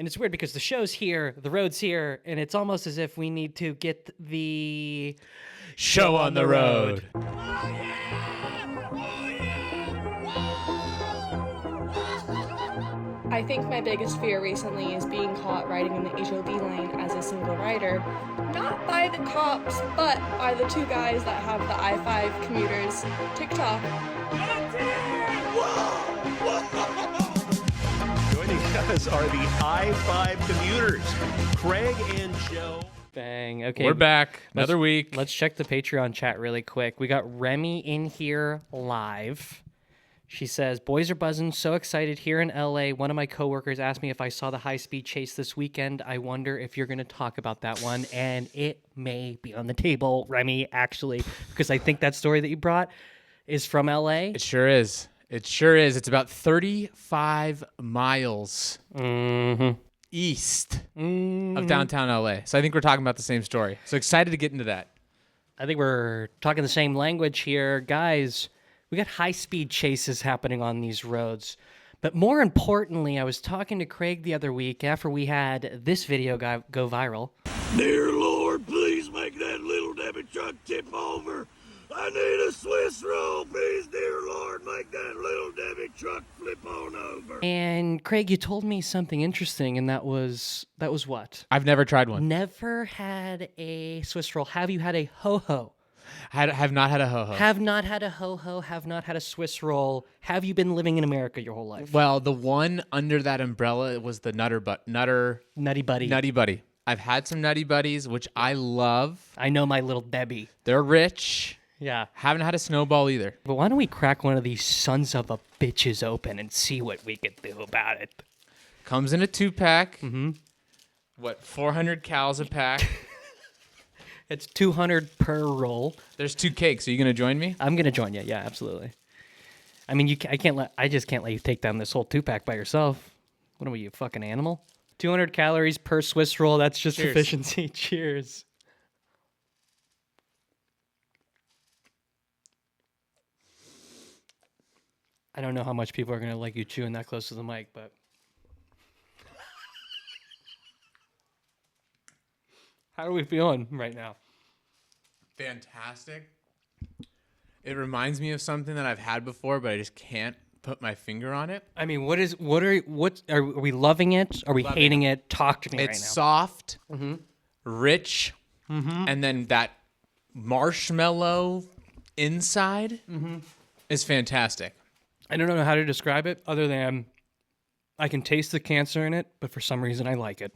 And it's weird because the show's here, the road's here, and it's almost as if we need to get the show on the road. I think my biggest fear recently is being caught riding in the HOV lane as a single rider. Not by the cops, but by the two guys that have the I-5 Commuters TikTok. Joining us are the I-5 Commuters, Craig and Joe. Bang. Okay. We're back. Another week. Let's check the Patreon chat really quick. We got Remy in here live. She says, boys are buzzing, so excited here in LA. One of my coworkers asked me if I saw the high-speed chase this weekend. I wonder if you're going to talk about that one, and it may be on the table, Remy, actually, because I think that story that you brought is from LA. It sure is. It sure is. It's about 35 miles east of downtown LA. So I think we're talking about the same story. So excited to get into that. I think we're talking the same language here. Guys, we got high-speed chases happening on these roads. But more importantly, I was talking to Craig the other week after we had this video go viral. Dear Lord, please make that little Debbie truck tip over. I need a Swiss roll, please, dear Lord, make that little Debbie truck flip on over. And Craig, you told me something interesting, and that was what? I've never tried one. Never had a Swiss roll. Have you had a ho-ho? Have not had a ho-ho. Have not had a ho-ho, have not had a Swiss roll. Have you been living in America your whole life? Well, the one under that umbrella was the Nutty Buddy. Nutty Buddy. I've had some Nutty Buddies, which I love. I know my little Debbie. They're rich. Yeah. Haven't had a snowball either. But why don't we crack one of these sons of a bitches open and see what we can do about it? Comes in a 2-pack. Mm-hmm. What, 400 cals a pack? It's 200 per roll. There's 2 cakes. Are you going to join me? I'm going to join you. Yeah, absolutely. I mean, I just can't let you take down this whole 2-pack by yourself. What are you, a fucking animal? 200 calories per Swiss roll. That's just Cheers. efficiency. Cheers. I don't know how much people are going to like you chewing that close to the mic, but how are we feeling right now? Fantastic. It reminds me of something that I've had before, but I just can't put my finger on it. I mean, are we loving it? Are we hating it? Talk to me right now. It's soft, rich, and then that marshmallow inside is fantastic. I don't know how to describe it other than I can taste the cancer in it, but for some reason I like it.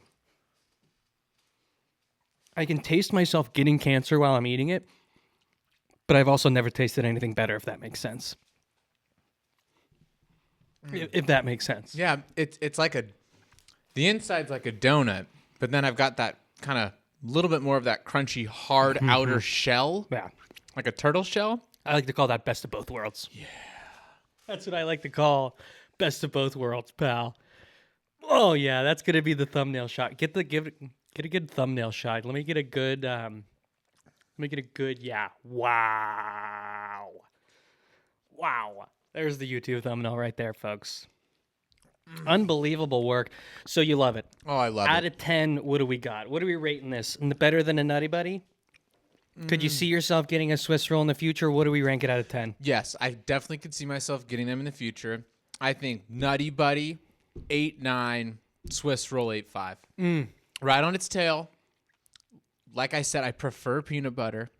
I can taste myself getting cancer while I'm eating it, but I've also never tasted anything better, if that makes sense. If that makes sense. Yeah, it's like the inside's like a donut, but then I've got that kind of little bit more of that crunchy, hard outer shell. Yeah. Like a turtle shell. I like to call that best of both worlds. Yeah. That's what I like to call best of both worlds, pal. Oh yeah, that's gonna be the thumbnail shot. Get a good thumbnail shot. Let me get a good yeah. Wow. There's the YouTube thumbnail right there, folks. Unbelievable work. So you love it. Oh, I love it. Out of 10, what do we got? What are we rating this? Better than a Nutty Buddy? Could you see yourself getting a Swiss roll in the future? What do we rank it out of 10? Yes, I definitely could see myself getting them in the future. I think Nutty Buddy, 8.9, Swiss roll 8.5. Right on its tail. Like I said, I prefer peanut butter.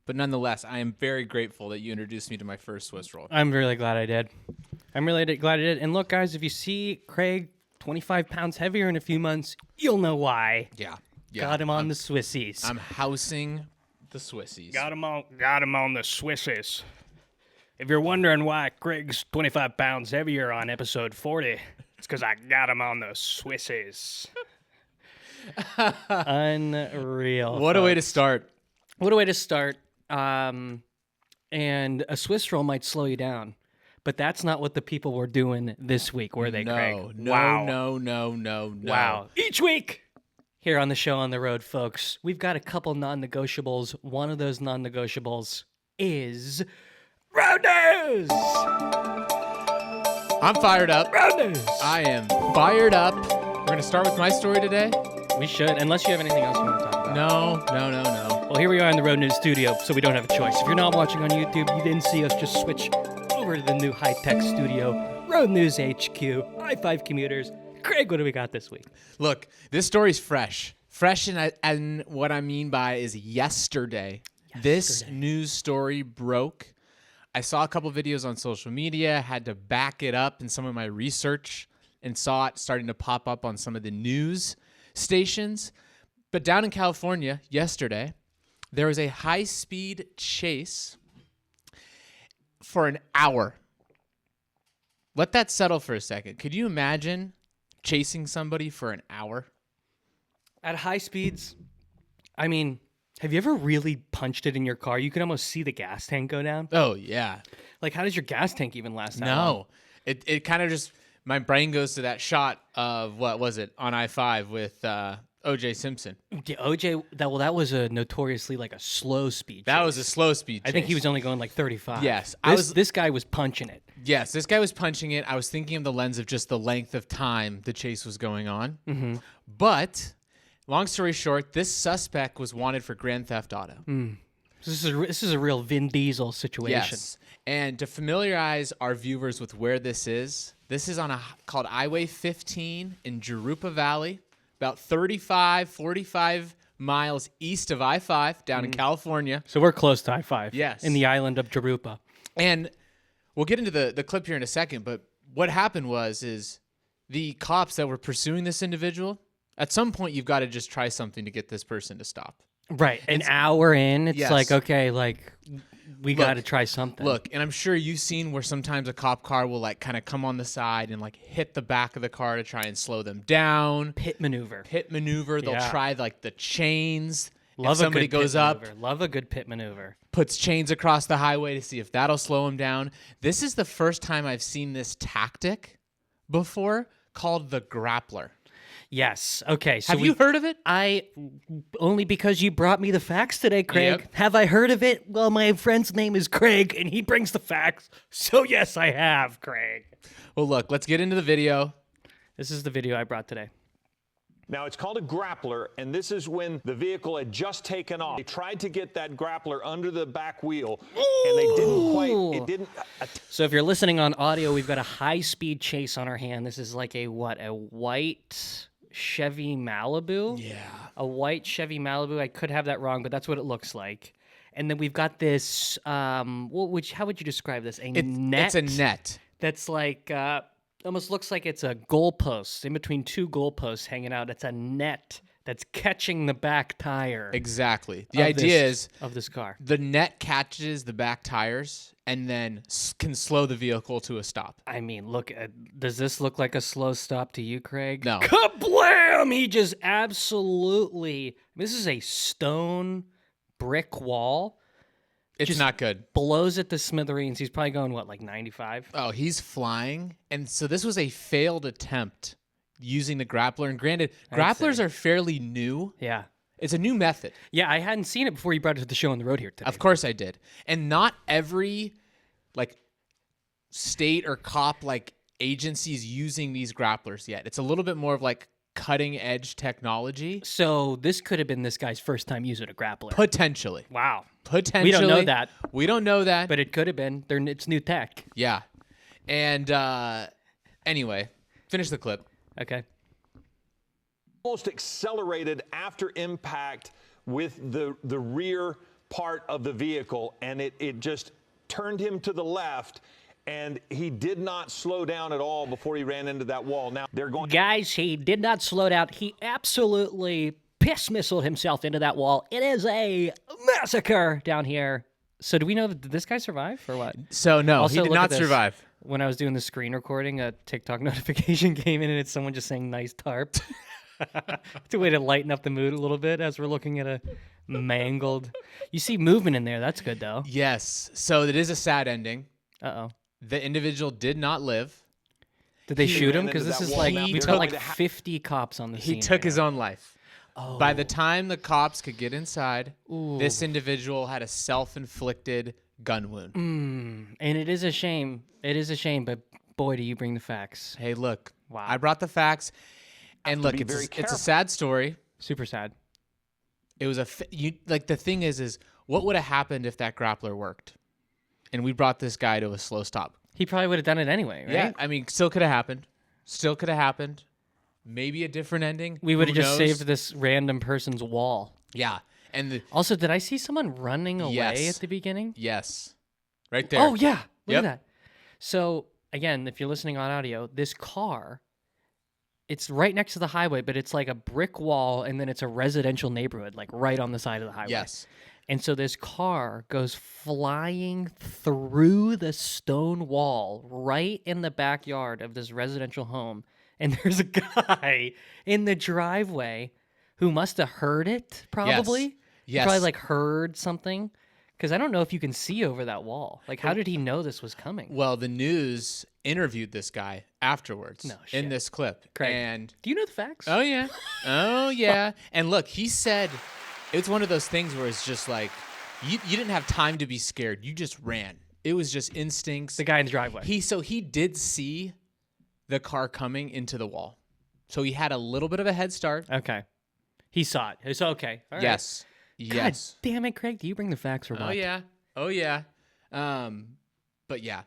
But nonetheless, I am very grateful that you introduced me to my first Swiss roll. I'm really glad I did. I'm really glad I did. And look, guys, if you see Craig 25 pounds heavier in a few months, you'll know why. Yeah. Got him on the Swissies. I'm housing the Swissies. Got him on the Swissies. If you're wondering why Craig's 25 pounds heavier on episode 40, it's because I got him on the Swissies. Unreal. What a way to start. What a way to start. And a Swiss roll might slow you down. But that's not what the people were doing this week, were they, Craig? No. Wow. Each week here on the show on the road, folks, we've got a couple non-negotiables. One of those non-negotiables is road news. I'm fired up. Road news. I am fired up We're gonna start with my story today. We should, unless you have anything else you want to talk about. No. Well, here we are in the Road News studio, so we don't have a choice. If you're not watching on YouTube, you didn't see us just switch over to the new high-tech studio, Road News HQ, I-5 Commuters. Craig, what do we got this week? Look, this story's fresh. Fresh, and what I mean by is yesterday. This news story broke. I saw a couple videos on social media, had to back it up in some of my research, and saw it starting to pop up on some of the news stations. But down in California yesterday, there was a high-speed chase for an hour. Let that settle for a second. Could you imagine chasing somebody for an hour? At high speeds, I mean, have you ever really punched it in your car? You can almost see the gas tank go down. Oh, yeah. Like, how does your gas tank even last that long? No. It kind of just, my brain goes to that shot of, what was it, on I-5 with O.J. Simpson. Yeah, OJ, that was a notoriously like a slow speed. That chase. was a slow speed chase. I think he was only going like 35. Yes, This guy was punching it. Yes, this guy was punching it. I was thinking of the lens of just the length of time the chase was going on. Mm-hmm. But, long story short, this suspect was wanted for Grand Theft Auto. This is a real Vin Diesel situation. Yes. And to familiarize our viewers with where this is called Highway 15 in Jurupa Valley, about 45 miles east of I-5 down in California. So we're close to I-5. Yes. In the island of Jurupa. And we'll get into the clip here in a second, but what happened is the cops that were pursuing this individual, at some point you've got to just try something to get this person to stop. Right. An hour in, it's Yes. like, okay, like we got to try something. Look, and I'm sure you've seen where sometimes a cop car will like kind of come on the side and like hit the back of the car to try and slow them down. Pit maneuver. They'll Yeah. try like the chains. Love if somebody a good goes pit up, maneuver. Love a good pit maneuver. puts chains across the highway to see if that'll slow them down. This is the first time I've seen this tactic before, called the grappler. Yes. Okay. So Have you heard of it? I only because you brought me the facts today, Craig. Yep. Have I heard of it? Well, my friend's name is Craig, and he brings the facts. So yes, I have, Craig. Well, look, let's get into the video. This is the video I brought today. Now, it's called a grappler, and this is when the vehicle had just taken off. They tried to get that grappler under the back wheel, and they didn't quite, it didn't. So if you're listening on audio, we've got a high-speed chase on our hand. This is like a white Chevy Malibu? Yeah. A white Chevy Malibu. I could have that wrong, but that's what it looks like. And then we've got this, how would you describe this? It's a net. That's like, almost looks like it's a goalpost in between two goalposts hanging out. It's a net that's catching the back tire. Exactly. The idea is of this car. the net catches the back tires and then can slow the vehicle to a stop. I mean, look, does this look like a slow stop to you, Craig? No. Kablam! He just absolutely, this is a stone brick wall. It's Just not good. Blows it to smithereens. He's probably going, what, like 95? Oh, he's flying. And so this was a failed attempt using the grappler. And granted, grapplers are fairly new. Yeah. It's a new method. Yeah, I hadn't seen it before you brought it to the show on the road here today. Of course I did. And not every like state or cop like agencies using these grapplers yet. It's a little bit more of like cutting edge technology. So this could have been this guy's first time using a grappler. Potentially. Wow. Potentially. We don't know that. We don't know that. But it could have been. It's new tech. Yeah. And anyway, finish the clip. Okay. Almost accelerated after impact with the rear part of the vehicle, and it just turned him to the left, and he did not slow down at all before he ran into that wall. Now they're going. Guys, he did not slow down. He absolutely piss missiled himself into that wall. It is a massacre down here. So do we know, did this guy survive or what? So no, Also, he did look at not this. survive. When I was doing the screen recording, a TikTok notification came in and it's someone just saying nice tarp. It's a way to lighten up the mood a little bit as we're looking at a mangled. You see movement in there. That's good though. Yes. So it is a sad ending. Uh-oh. The individual did not live. Did they shoot him? ran Because into this that is wall. like, Now we've they're got going like to 50 cops on the scene. He took right his now. own life. By the time the cops could get inside, this individual had a self-inflicted gun wound. And it is a shame. It is a shame, but boy, do you bring the facts. Hey, look. Wow. I brought the facts. And look, be very it's a careful. sad story. Super sad. It was the thing is what would have happened if that grappler worked, and we brought this guy to a slow stop? He probably would have done it anyway, right? Yeah, I mean, still could have happened. Still could have happened. Maybe a different ending. We would have Who just knows? saved this random person's wall. Yeah, and Also, did I see someone running away Yes. at the beginning? yes, right there. Oh, yeah. Look Yep. at that. So, again, if you're listening on audio, this car, it's right next to the highway, but it's like a brick wall, and then it's a residential neighborhood, like right on the side of the highway. Yes. And so this car goes flying through the stone wall right in the backyard of this residential home. And there's a guy in the driveway who must have heard it, probably. He Yes. probably like heard something. Because I don't know if you can see over that wall. Like, how did he know this was coming? Well, the news interviewed this guy afterwards No shit. in this clip. Craig. And Do you know the facts? oh yeah. Oh yeah. And look, he said it's one of those things where it's just like you didn't have time to be scared. You just ran. It was just instincts. The guy in the driveway. He did see the car coming into the wall. So he had a little bit of a head start. Okay. He saw it. It's okay. All right. Yes. God Yes. damn it, Craig. Do you bring the facts or what? Oh yeah. Oh yeah. But yeah.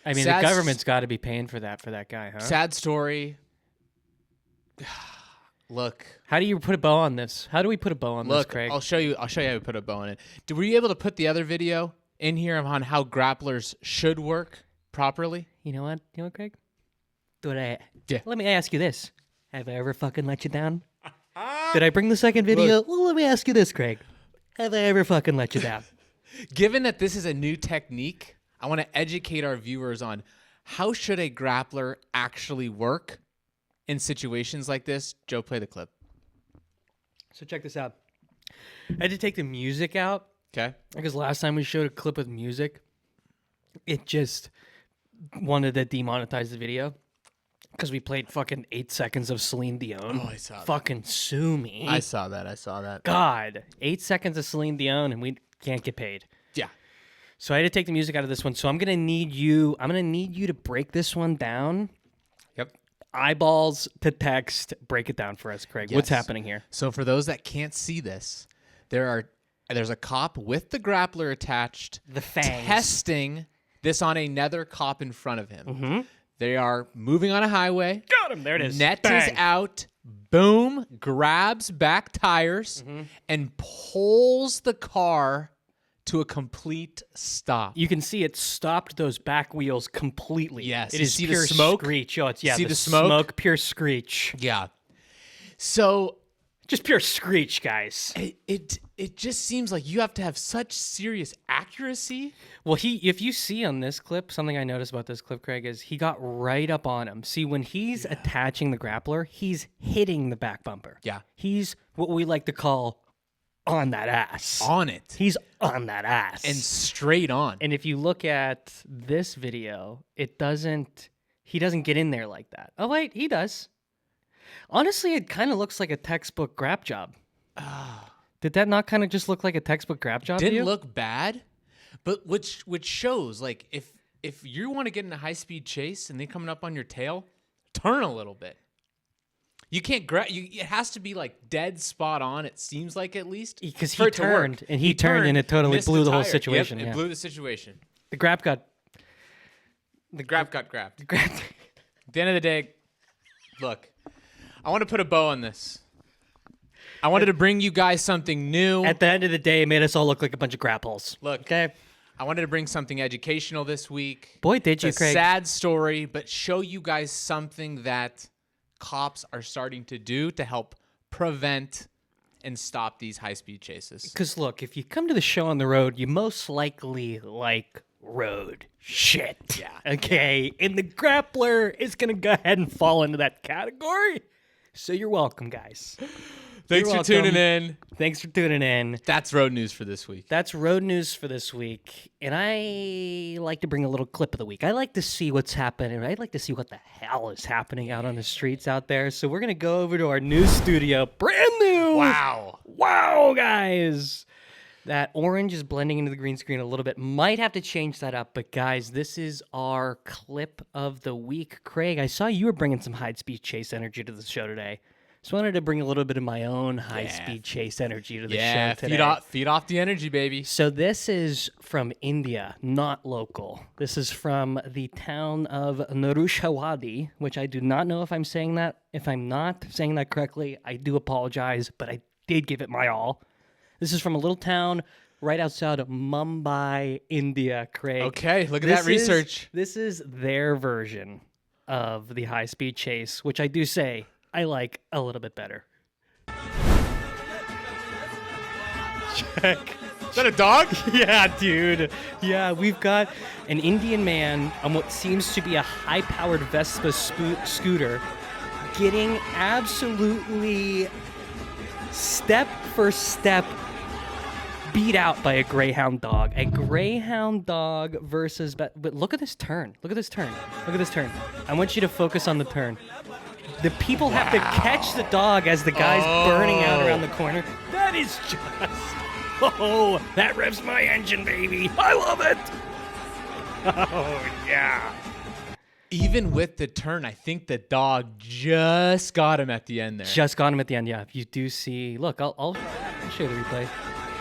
I mean, Sad the s- government's got to be paying for that guy, huh? Sad story. Look. How do you put a bow on this? How do we put a bow on this, Look, Craig? I'll show you how we put a bow on it. Were you able to put the other video in here on how grapplers should work properly? You know what? Craig? Yeah. Let me ask you this. Have I ever fucking let you down? Did I bring the second video? Well, let me ask you this, Craig. Have I ever fucking let you down? Given that this is a new technique, I want to educate our viewers on how should a grappler actually work in situations like this. Joe, play the clip. So check this out. I had to take the music out Okay. because last time we showed a clip with music, it just wanted to demonetize the video because we played fucking 8 seconds of Celine Dion. Oh, I saw that. Fucking sue me. I saw that. God, 8 seconds of Celine Dion and we can't get paid. Yeah. So I had to take the music out of this one. So I'm gonna need you to break this one down. Yep. Eyeballs to text. Break it down for us, Craig. What's Yes. happening here? So for those that can't see this, there's a cop with the grappler attached, The fangs. testing this on another cop in front of him. They are moving on a highway. Got him. There it is. Net Bang. is out. Boom. Grabs back tires and pulls the car to a complete stop. You can see it stopped those back wheels completely. Yes. It You is see the pure smoke? screech. Oh, it's See the the smoke? pure screech. Yeah. So Just pure screech, guys. it just seems like you have to have such serious accuracy. Well, if you see on this clip, something I noticed about this clip, Craig, is he got right up on him. See, when he's attaching the grappler, he's hitting the back bumper. Yeah. He's what we like to call on that ass. On it. He's on that ass. And straight on. And if you look at this video, he doesn't get in there like that. Oh, wait, he does. Honestly, it kind of looks like a textbook grab job. Did that not kind of just look like a textbook grab job to Didn't you? look bad, but which shows like if you want to get in a high speed chase and they coming up on your tail, turn a little bit. You can't grab. It has to be like dead spot on. It seems like at least Because for he it to work. turned, and he turned, and it totally missed blew the whole tire. situation. Yep, yeah. it blew the situation. The grab got The grab got grabbed. grabbed. At the end of the day, look, I want to put a bow on this. I wanted to bring you guys something new. At the end of the day, it made us all look like a bunch of grapples. Look, Okay. I wanted to bring something educational this week. Boy, did you, It's a Craig. sad story, but show you guys something that cops are starting to do to help prevent and stop these high-speed chases. Because look, if you come to the show on the road, you most likely like road shit. Yeah. Okay. And the grappler is going to go ahead and fall into that category. So you're welcome, guys. Thanks You're for tuning welcome. in. Thanks for tuning in. That's road news for this week. That's road news for this week. And I like to bring a little clip of the week. I like to see what's happening. I like to see what the hell is happening out on the streets out there. So we're going to go over to our news studio. Brand new. Wow. Wow, guys. That orange is blending into the green screen a little bit. Might have to change that up. But guys, this is our clip of the week. Craig, I saw you were bringing some high-speed chase energy to the show today. Just wanted to bring a little bit of my own high-speed chase energy to the show today. Feed off the energy, baby. So this is from India, not local. This is from the town of Narushawadi, which I do not know if I'm saying that. If I'm not saying that correctly, I do apologize, but I did give it my all. This is from a little town right outside of Mumbai, India, Craig. Okay, look at that research. This is their version of the high-speed chase, which I do say I like a little bit better. Check. Is that a dog? Yeah, dude. Yeah, we've got an Indian man on what seems to be a high-powered Vespa scooter getting absolutely step for step beat out by a greyhound dog. A greyhound dog versus... But look at this turn. Look at this turn. Look at this turn. I want you to focus on the turn. The people have to catch the dog as the guy's burning out around the corner. That is just... Oh, that revs my engine, baby. I love it. Oh, yeah. Even with the turn, I think the dog just got him at the end there. Just got him at the end, yeah. You do see... Look, I'll show you the replay.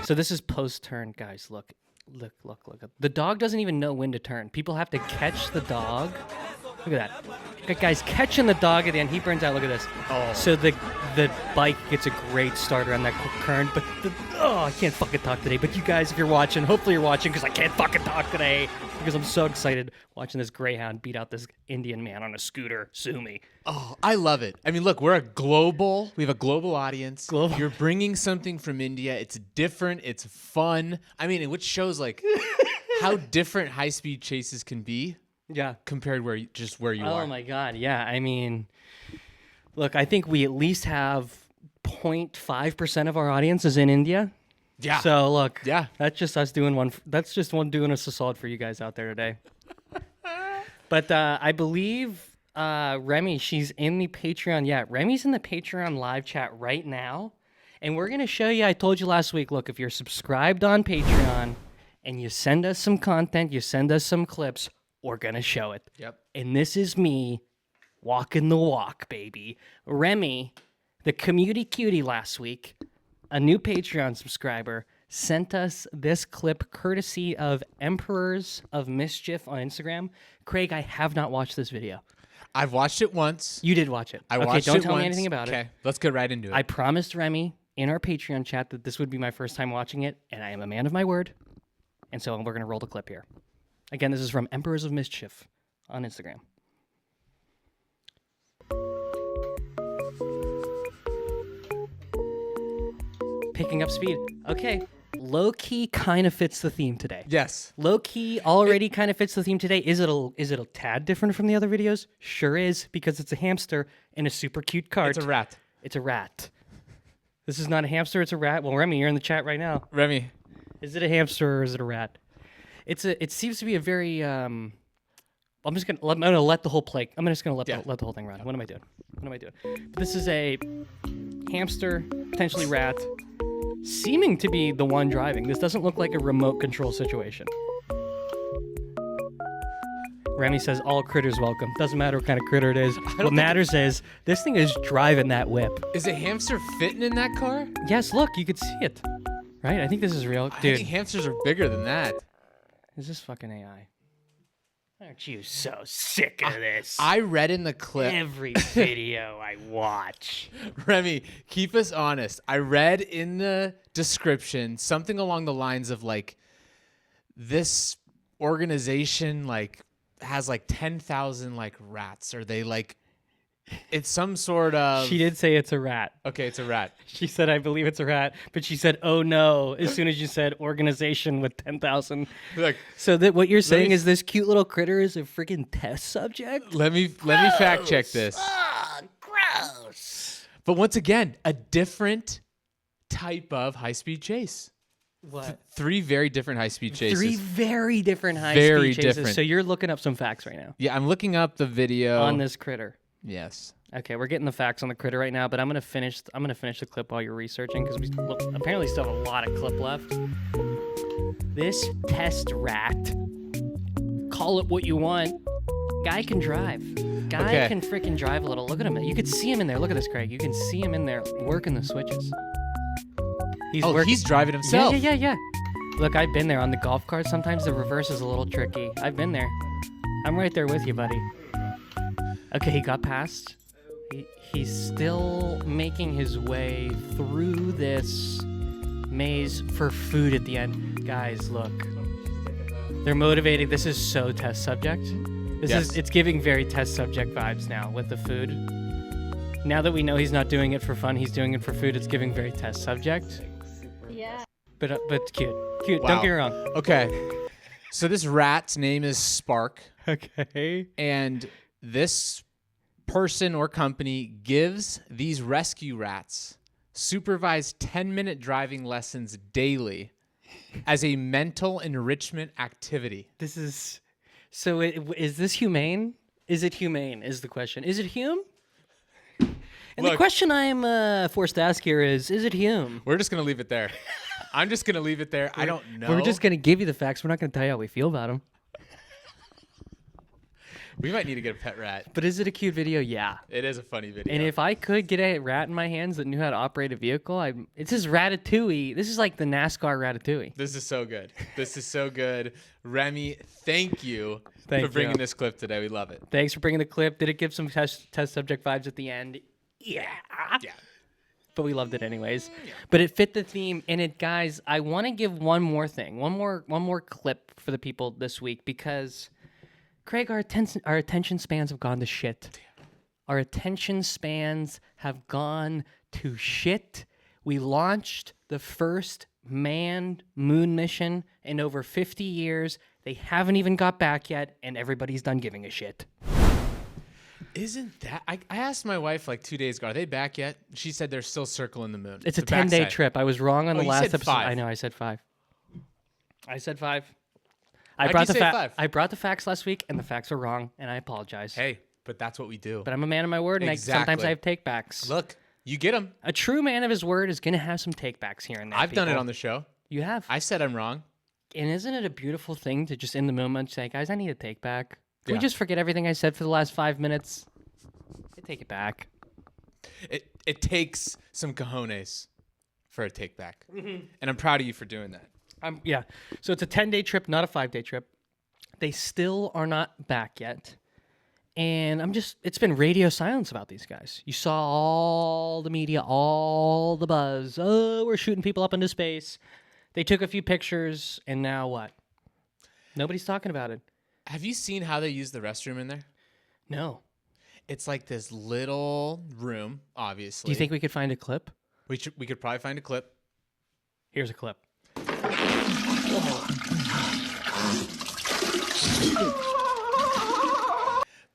So this is post-turn, guys. Look. The dog doesn't even know when to turn. People have to catch the dog. Look at that. That guy's catching the dog at the end. He burns out. Look at this. Oh. So the bike gets a great starter on that quick turn. But I can't fucking talk today. But you guys, if you're watching, hopefully you're watching because I can't fucking talk today because I'm so excited watching this greyhound beat out this Indian man on a scooter. Sue me. Oh, I love it. I mean, look, we have a global audience. Global. You're bringing something from India. It's different. It's fun. I mean, which shows like how different high-speed chases can be. Yeah. Compared where you are. Oh my God. Yeah. I mean, look, I think we at least have 0.5% of our audience is in India. Yeah. So look, yeah, that's just us doing one. That's just one doing us a solid for you guys out there today. But I believe Remy, she's in the Patreon. Yeah, Remy's in the Patreon live chat right now, and we're gonna show you. I told you last week. Look, if you're subscribed on Patreon and you send us some content, you send us some clips. We're going to show it. Yep. And this is me walking the walk, baby. Remy, the community cutie last week, a new Patreon subscriber, sent us this clip courtesy of Emperors of Mischief on Instagram. Craig, I have not watched this video. I've watched it once. You did watch it. I watched it don't tell once. me anything about it. Okay, let's get right into it. I promised Remy in our Patreon chat that this would be my first time watching it, and I am a man of my word. And so we're going to roll the clip here. Again, this is from Emperors of Mischief on Instagram. Picking up speed. Okay. Low-key kind of fits the theme today. Yes. Low-key already kind of fits the theme today. Is it a tad different from the other videos? Sure is, because it's a hamster in a super cute cart. It's a rat. It's a rat. This is not a hamster, it's a rat. Well, Remy, you're in the chat right now. Remy. Is it a hamster or is it a rat? It seems to be a very I'm gonna let the whole play. I'm just gonna let the whole thing run. What am I doing? This is a hamster, potentially rat, seeming to be the one driving. This doesn't look like a remote control situation. Remy says all critters welcome. Doesn't matter what kind of critter it is. What matters is this thing is driving that whip. Is a hamster fitting in that car? Yes, look, you could see it. Right? I think this is real. I Dude, think hamsters are bigger than that. is this fucking AI? Aren't you so sick of this? I read in the clip. Every video I watch. Remy, keep us honest. I read in the description something along the lines of like this organization like has like 10,000 like rats. Or they like it's some sort of She did say it's a rat. Okay, it's a rat. She said, I believe it's a rat. But she said, oh no, as soon as you said organization with 10,000. Like, so that what you're saying is this cute little critter is a freaking test subject? let me fact check this. Oh, gross. But once again, a different type of high-speed chase. What? Three very different high-speed chases. Three very different Very high-speed chases. different. So you're looking up some facts right now Yeah, I'm looking up the video on this critter. Yes. Okay, we're getting the facts on the critter right now, but I'm gonna finish the clip while you're researching because we apparently still have a lot of clip left. This test rat, call it what you want, guy can drive. Guy Okay. can freaking drive a little. Look at him. You could see him in there. Look at this, Craig. You can see him in there working the switches. He's driving himself. Yeah. Look, I've been there on the golf cart. Sometimes the reverse is a little tricky. I've been there. I'm right there with you, buddy. Okay, he got past. He's still making his way through this maze for food at the end. Guys, look. They're motivating. This is so test subject. It's giving very test subject vibes now with the food. Now that we know he's not doing it for fun, he's doing it for food. It's giving very test subject. Yeah. But cute. Cute. Wow. Don't get me wrong. Okay. So this rat's name is Spark, Okay. and this person or company gives these rescue rats supervised 10-minute driving lessons daily as a mental enrichment activity. This is so. Is this humane? Is it humane? Is the question. Is it Hume? And the Look. question I'm forced to ask here is it Hume? We're just going to leave it there. I'm just going to leave it there. I don't know. We're just gonna give you the facts. We're not gonna tell you how we feel about him. We might need to get a pet rat. But is it a cute video? Yeah. It is a funny video. And if I could get a rat in my hands that knew how to operate a vehicle, it's his Ratatouille. This is like the NASCAR Ratatouille. This is so good. This is so good. Remy, thank you Thank for bringing you. this clip today. We love it. Thanks for bringing the clip. Did it give some test subject vibes at the end? Yeah. Yeah. But we loved it anyways. But it fit the theme. And it, guys, I want to give one more thing, one more clip for the people this week because, Craig, our attention spans have gone to shit. Our attention spans have gone to shit. We launched the first manned moon mission in over 50 years. They haven't even got back yet, and everybody's done giving a shit. Isn't that? I asked my wife like 2 days ago, are they back yet? She said they're still circling the moon. It's a The 10-day backside. trip. I was wrong on the you last said episode. 5. I know, I said 5. I said 5. Why'd you say 5? I brought the facts last week, and the facts were wrong, and I apologize. Hey, but that's what we do. But I'm a man of my word, and sometimes Exactly. I have takebacks. Look, you get them. A true man of his word is going to have some takebacks here and there. I've done it people. on the show. You have. I said I'm wrong. And isn't it a beautiful thing to just in the moment say, guys, I need a take back? Can we Yeah. just forget everything I said for the last 5 minutes? I take it back. It takes some cojones for a take back. And I'm proud of you for doing that. Yeah. So it's a 10-day trip, not a 5-day trip. They still are not back yet. And it's been radio silence about these guys. You saw all the media, all the buzz. Oh, we're shooting people up into space. They took a few pictures, and now what? Nobody's talking about it. Have you seen how they use the restroom in there? No. It's like this little room, obviously. Do you think we could find a clip? we could probably find a clip? Here's a clip.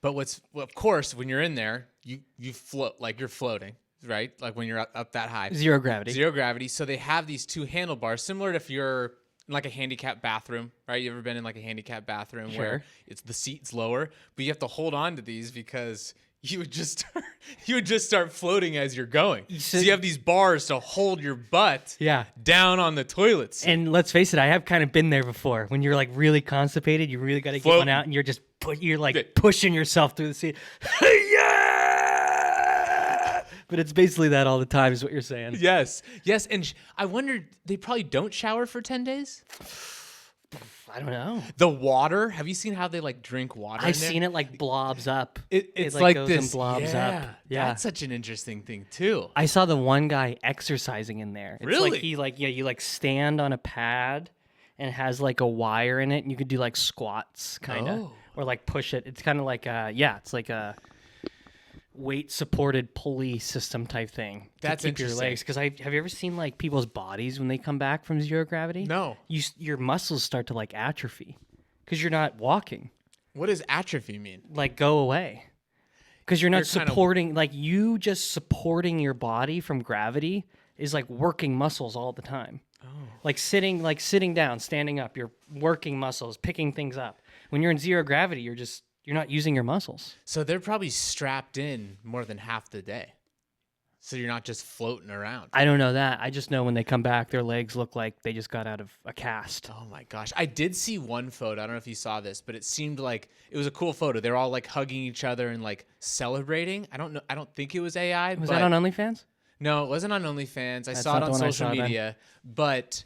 But of course, when you're in there, you float like you're floating, right? Like when you're up that high. Zero gravity. Zero gravity. So they have these two handlebars, similar to if you're in like a handicapped bathroom, right? You ever been in like a handicapped bathroom where it's the seat's lower, but you have to hold on to these because you would just start floating as you're going. So you have these bars to hold your butt down on the toilets. And let's face it, I have kind of been there before. When you're like really constipated, you really got to get one out, and you're just pushing yourself through the seat. Yeah! But it's basically that all the time, is what you're saying. Yes. And I wondered, they probably don't shower for 10 days? I don't know. The water, have you seen how they like drink water? I've seen it like blobs up. It's like like goes this. and blobs up. Yeah. That's such an interesting thing too. I saw the one guy exercising in there. It's Really? like you like stand on a pad and it has like a wire in it, and you could do like squats kind of or like push it. It's kind of like it's like a weight supported pulley system type thing. That's to keep your interesting. legs. Because have you ever seen like people's bodies when they come back from zero gravity? No. Your muscles start to like atrophy because you're not walking. What does atrophy mean? Like go away. Because you're not They're kinda- supporting, like you just supporting your body from gravity is like working muscles all the time. Oh. Like sitting down, standing up, you're working muscles, picking things up. When you're in zero gravity, you're You're not using your muscles. So they're probably strapped in more than half the day. So you're not just floating around. I don't know that. I just know when they come back, their legs look like they just got out of a cast. Oh my gosh. I did see one photo. I don't know if you saw this, but it seemed like it was a cool photo. They're all like hugging each other and like celebrating. I don't know. I don't think it was AI. Was that on OnlyFans? No, it wasn't on OnlyFans. I That's saw it not on the one I social saw then. media. But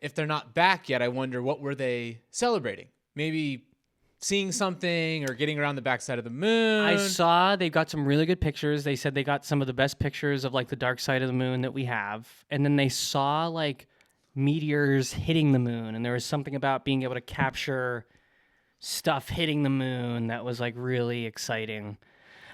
if they're not back yet, I wonder what were they celebrating? Maybe seeing something or getting around the backside of the moon. I saw they got some really good pictures. They said they got some of the best pictures of like the dark side of the moon that we have. And then they saw like meteors hitting the moon. And there was something about being able to capture stuff hitting the moon that was like really exciting.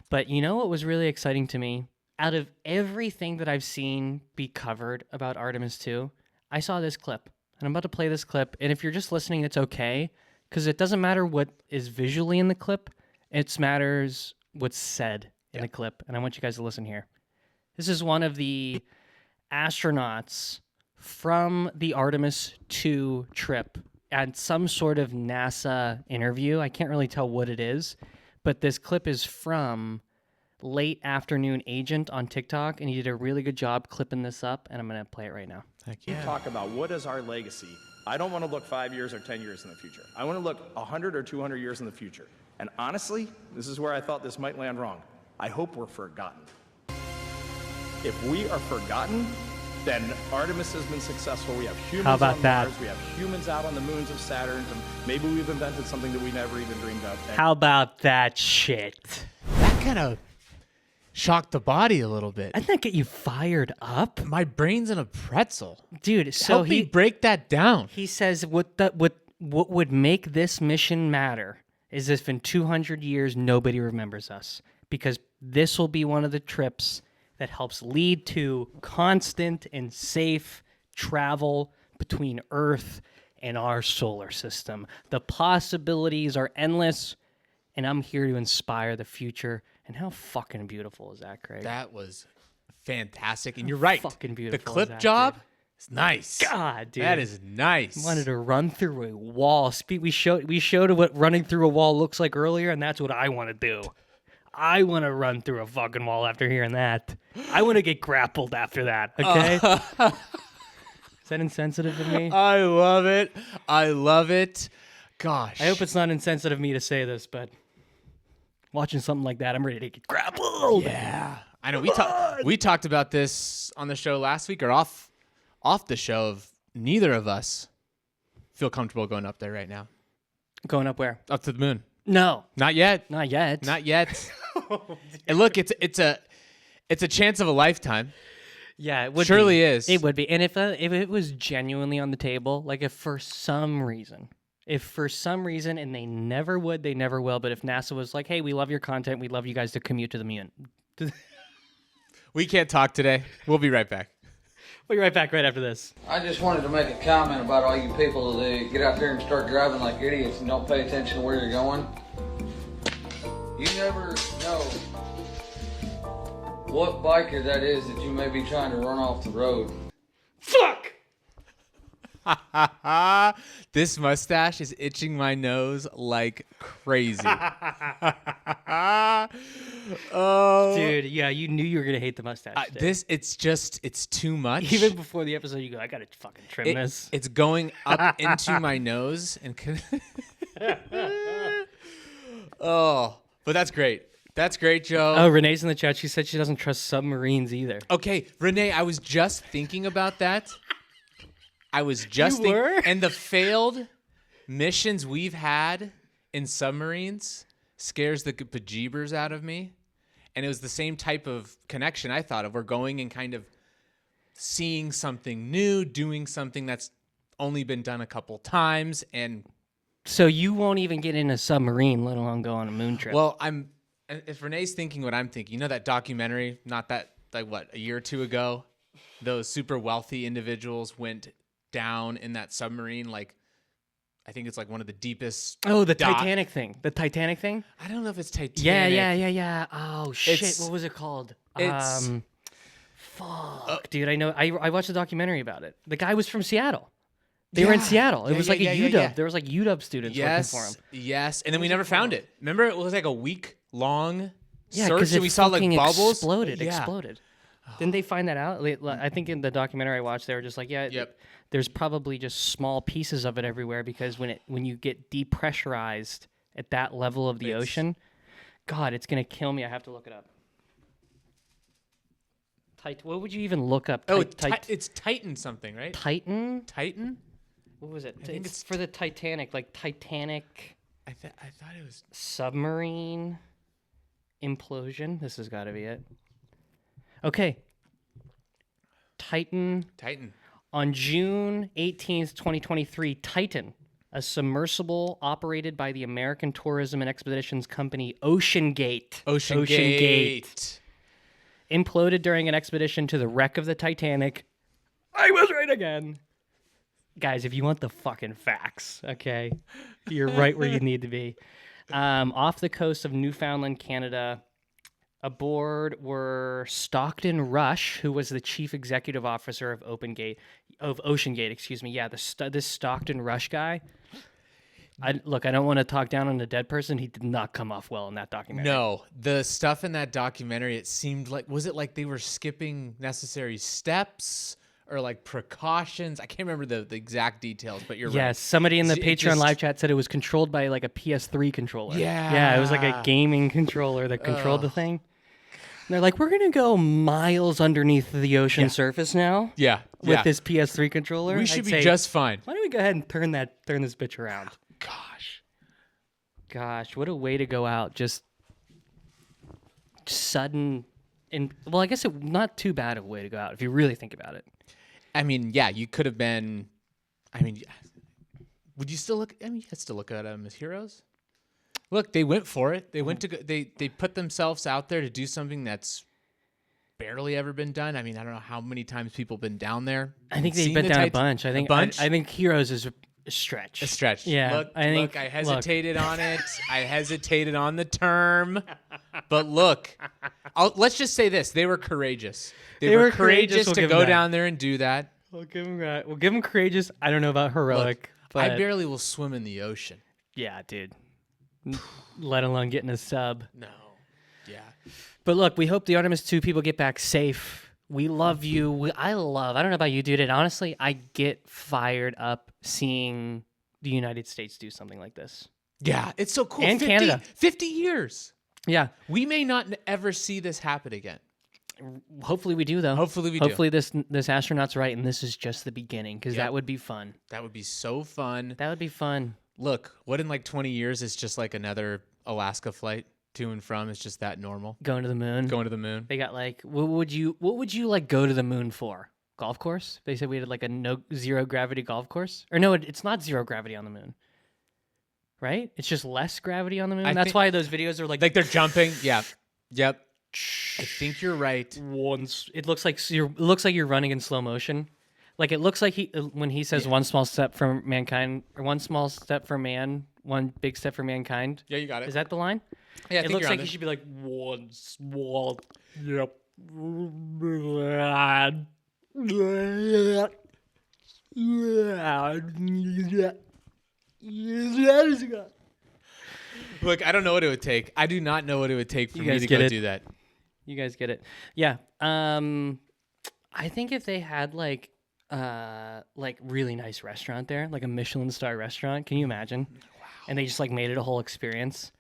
But you know what was really exciting to me? Out of everything that I've seen be covered about Artemis II, I saw this clip. And I'm about to play this clip. And if you're just listening, it's okay. Because it doesn't matter what is visually in the clip. It matters what's said in the clip. And I want you guys to listen here. This is one of the astronauts from the Artemis II trip at some sort of NASA interview. I can't really tell what it is. But this clip is from Late Afternoon Agent on TikTok. And he did a really good job clipping this up. And I'm going to play it right now. Heck yeah. Talk about what is our legacy. I don't want to look 5 years or 10 years in the future. I want to look 100 or 200 years in the future. And honestly, this is where I thought this might land wrong. I hope we're forgotten. If we are forgotten, then Artemis has been successful. We have humans How about on that? Mars. We have humans out on the moons of Saturn. And maybe we've invented something that we never even dreamed of. How about that shit? That kind of shocked the body a little bit. Doesn't that get you fired up? My brain's in a pretzel. Dude, so Help me break that down. he says what would make this mission matter is if in 200 years nobody remembers us, because this will be one of the trips that helps lead to constant and safe travel between Earth and our solar system. The possibilities are endless, and I'm here to inspire the future. And how fucking beautiful is that, Craig? That was fantastic. And you're right. fucking The beautiful is clip that, job dude? is nice. God, dude. That is nice. Wanted to run through a wall. We showed what running through a wall looks like earlier, and that's what I want to do. I want to run through a fucking wall after hearing that. I want to get grappled after that. Okay. Is that insensitive of me? I love it. I love it. Gosh. I hope it's not insensitive of me to say this, but watching something like that, I'm ready to get grappled. Yeah. I know we talked about this on the show last week or off the show of neither of us feel comfortable going up there right now. Going up where? Up to the moon. No, Not yet. not yet. Not yet. And look, it's a chance of a lifetime. Yeah, it would Surely be. is. It would be. And if it was genuinely on the table, like if for some reason, and they never would, they never will, but if NASA was like, hey, we love your content, we'd love you guys to commute to the moon. We can't talk today. We'll be right back. We'll be right back right after this. I just wanted to make a comment about all you people that get out there and start driving like idiots and don't pay attention to where you're going. You never know what biker that is that you may be trying to run off the road. Fuck! This mustache is itching my nose like crazy. Oh, Dude, yeah, you knew you were gonna hate the mustache. today. it's too much. Even before the episode, you go, I gotta fucking trim this. It's going up into my nose and oh, but that's great. That's great, Joe. Oh, Renee's in the chat. She said she doesn't trust submarines either. Okay, Renee, I was just thinking about that. I was just You were? and the failed missions we've had in submarines scares the bejeebers out of me. And it was the same type of connection I thought of. We're going and kind of seeing something new, doing something that's only been done a couple times. And So you won't even get in a submarine, let alone go on a moon trip. well, if Renee's thinking what I'm thinking, you know that documentary, not that, like what, a year or two ago? Those super wealthy individuals went down in that submarine, like, I think it's like one of the deepest. oh, the Titanic thing. The Titanic thing? I don't know if it's Titanic. Yeah. Oh, shit. It's- What was it called? it's- Fuck, dude. I know. I watched a documentary about it. The guy was from Seattle. They were in Yeah. Seattle. It Yeah, was yeah, like yeah, a yeah, UW. yeah. There was like UW students working for him. Yes. And then we never found it. Remember, it was like a week-long Yeah, search, because and it we saw like fucking bubbles. exploded. Yeah. Exploded. Didn't they find that out? I think in the documentary I watched, they were just like, yeah, Yep. there's probably just small pieces of it everywhere because when you get depressurized at that level of the ocean, God, it's gonna kill me. I have to look it up. What would you even look up? It's Titan something, right? Titan? Titan? What was it? think It's it's for the Titanic, like Titanic I thought it was. submarine implosion. This has got to be it. Okay. Titan. On June 18th, 2023, Titan, a submersible operated by the American tourism and expeditions company OceanGate. OceanGate. Imploded during an expedition to the wreck of the Titanic. I was right again. Guys, if you want the fucking facts, okay, you're right where you need to be. Off the coast of Newfoundland, Canada, aboard were Stockton Rush, who was the chief executive officer of OceanGate, excuse me. Yeah, this Stockton Rush guy. I don't want to talk down on a dead person. He did not come off well in that documentary. No, the stuff in that documentary, it seemed like, was it like they were skipping necessary steps or like precautions? I can't remember the exact details, but you're right. Yes, somebody in the It Patreon just- live chat said it was controlled by like a PS3 controller. Yeah. Yeah, it was like a gaming controller that controlled the thing. And they're like, we're going to go miles underneath the ocean surface now Yeah. with this PS3 controller. We I'd should be say, just fine. Why don't we go ahead and turn this bitch around? Gosh, what a way to go out. Just sudden. And well, I guess not too bad of a way to go out if you really think about it. I mean, yeah, you could have been. I mean, would you still look? I mean, you could still look at them as heroes. Look, they went for it. They went to. They put themselves out there to do something that's barely ever been done. I mean, I don't know how many times people have been down there. I think they've seen been the down a Titan- bunch. I think bunch? I think heroes is a stretch. A stretch. Yeah, Look, I hesitated on it. I hesitated on the term. But look, let's just say this. They were courageous. They were courageous we'll to give go them that. down there and do that. We'll give them courageous. I don't know about heroic, but I barely will swim in the ocean. yeah, dude. Let alone getting a sub. No. Yeah. But look, we hope the Artemis II people get back safe. We love you. I don't know about you, dude. And honestly, I get fired up seeing the United States do something like this. Yeah, it's so cool. And Canada. 50 years. Yeah. We may not ever see this happen again. Hopefully we do, though. Hopefully we do. Hopefully this astronaut's right, and this is just the beginning, because that would be fun. That would be so fun. That would be fun. Look, what in like 20 years is just like another Alaska flight to and from? It's just that normal. Going to the moon. Going to the moon. They got like, what would you like go to the moon for? Golf course? They said we had like a zero gravity golf course. Or no, it's not zero gravity on the moon. Right? It's just less gravity on the moon. I That's think- why those videos are like Like they're jumping. Yeah. Yep. I think you're right. once. It looks like you're running in slow motion. Like it looks like when he says one small step for mankind, or one small step for man, one big step for mankind. Yeah, you got it. Is that the line? Yeah, I It think looks you're like on he it. should be like one small. Yep. Look, I don't know what it would take. I do not know what it would take for You me guys to get go it. do that. You guys get it. Yeah. I think if they had like really nice restaurant there, like a Michelin star restaurant, can you imagine? Wow. And they just like made it a whole experience.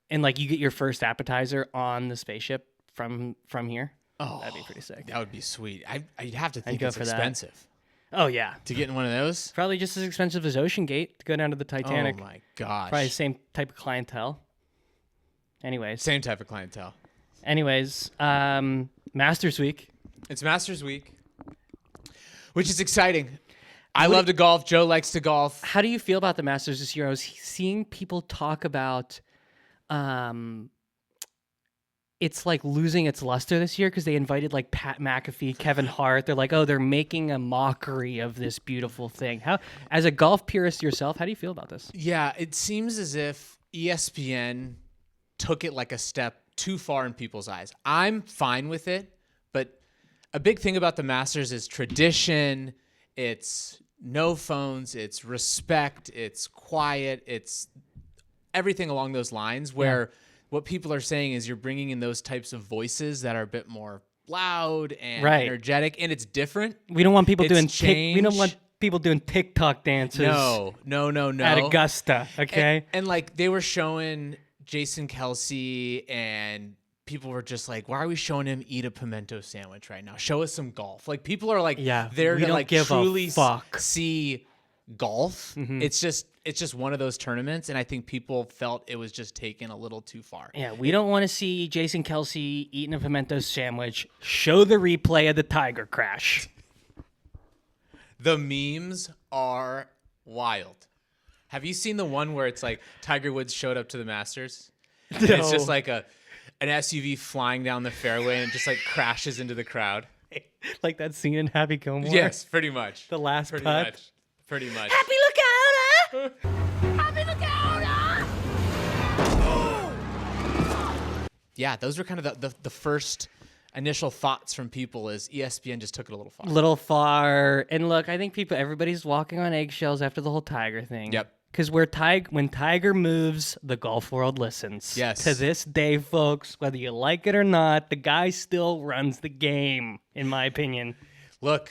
And like you get your first appetizer on the spaceship from here. Oh, That'd be pretty sick. That would be sweet. I'd have to think go it's for that. expensive Oh yeah. to get in one of those. Probably just as expensive as OceanGate to go down to the Titanic. Oh my gosh. Probably the same type of clientele. Anyways. Same type of clientele. Masters Week. It's Masters Week, which is exciting. I love to golf. Joe likes to golf. How do you feel about the Masters this year? I was seeing people talk about it's like losing its luster this year because they invited like Pat McAfee, Kevin Hart. They're like, oh, they're making a mockery of this beautiful thing. How, as a golf purist yourself, how do you feel about this? Yeah, it seems as if ESPN took it like a step too far in people's eyes. I'm fine with it, but a big thing about the Masters is tradition. It's no phones, it's respect, it's quiet, it's everything along those lines where what people are saying is you're bringing in those types of voices that are a bit more loud and energetic, and it's different. We don't want people It's doing we don't change. want people doing TikTok dances. No. At Augusta, okay? And like they were showing Jason Kelsey, and people were just like, why are we showing him eat a pimento sandwich right now? Show us some golf. Like people are like there we to don't like give a truly fuck. see golf. It's just one of those tournaments, and I think people felt it was just taken a little too far. Yeah, we don't want to see Jason Kelsey eating a pimento sandwich. Show the replay of the Tiger crash. The memes are wild. Have you seen the one where it's like Tiger Woods showed up to the Masters? And it's just like an SUV flying down the fairway and it just like crashes into the crowd. Like that scene in Happy Gilmore? Yes, pretty much. The last pretty putt? much. Pretty much. Happy lookout! Happy lookout! Yeah, those were kind of the first initial thoughts from people as ESPN just took it a little far. Little far. And look, I think everybody's walking on eggshells after the whole Tiger thing. Yep. Because when Tiger moves, the golf world listens. Yes. To this day, folks, whether you like it or not, the guy still runs the game, in my opinion. Look,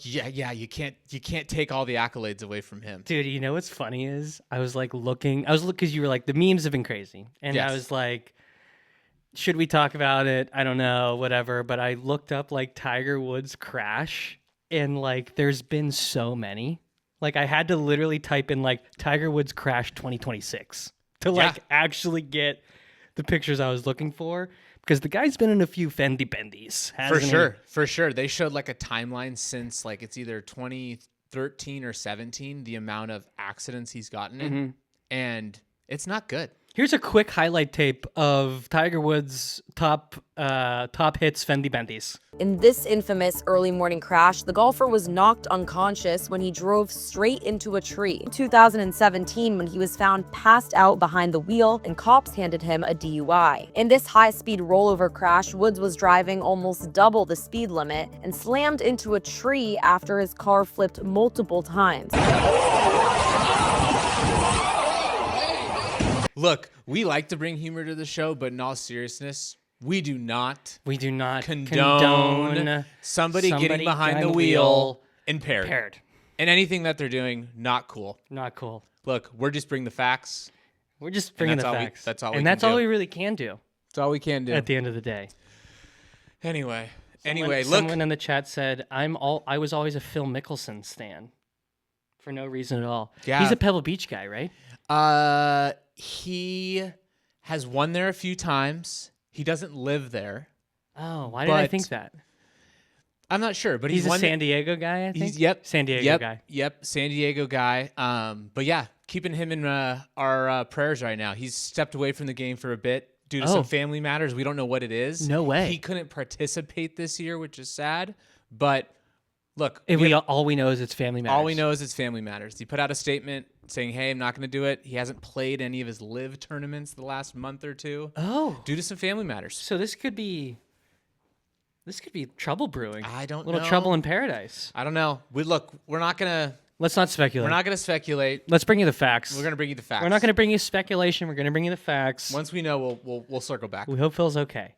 yeah, you can't take all the accolades away from him. Dude, you know what's funny is I was looking because you were like, the memes have been crazy. And Yes. I was like, should we talk about it? I don't know, whatever. But I looked up like Tiger Woods crash, and like there's been so many. Like I had to literally type in like Tiger Woods crash 2026 to like actually get the pictures I was looking for, because the guy's been in a few fendy bendies. For sure. They showed like a timeline since like it's either 2013 or 17, the amount of accidents he's gotten in, and it's not good. Here's a quick highlight tape of Tiger Woods' top hits fendy bendies. In this infamous early morning crash, the golfer was knocked unconscious when he drove straight into a tree. In 2017, when he was found passed out behind the wheel and cops handed him a DUI. In this high-speed rollover crash, Woods was driving almost double the speed limit and slammed into a tree after his car flipped multiple times. Look, we like to bring humor to the show, but in all seriousness, we do not condone somebody getting behind the wheel impaired. And anything that they're doing, not cool. Not cool. Look, we're just bringing the facts. We're just bringing the facts. That's all we and can that's do. all we really can do. That's all we can do. At the end of the day. Anyway, look. Someone in the chat said, I was always a Phil Mickelson stan. For no reason at all. Yeah. He's a Pebble Beach guy, right? He has won there a few times. He doesn't live there. Oh, why did I think that? I'm not sure, but he's a won San Diego guy, I think? San Diego guy. Yep, San Diego guy. But yeah, keeping him in our prayers right now. He's stepped away from the game for a bit due to some family matters. We don't know what it is. No way. He couldn't participate this year, which is sad. But look, all we know is it's family matters. All we know is it's family matters. He put out a statement saying, hey, I'm not going to do it. He hasn't played any of his live tournaments the last month or two. Oh. Due to some family matters. So this could be trouble brewing. I don't know. A little trouble in paradise. I don't know. We're not going to... Let's not speculate. We're not going to speculate. Let's bring you the facts. We're going to bring you the facts. We're not going to bring you speculation. We're going to bring you the facts. Once we know, we'll circle back. We hope Phil's okay.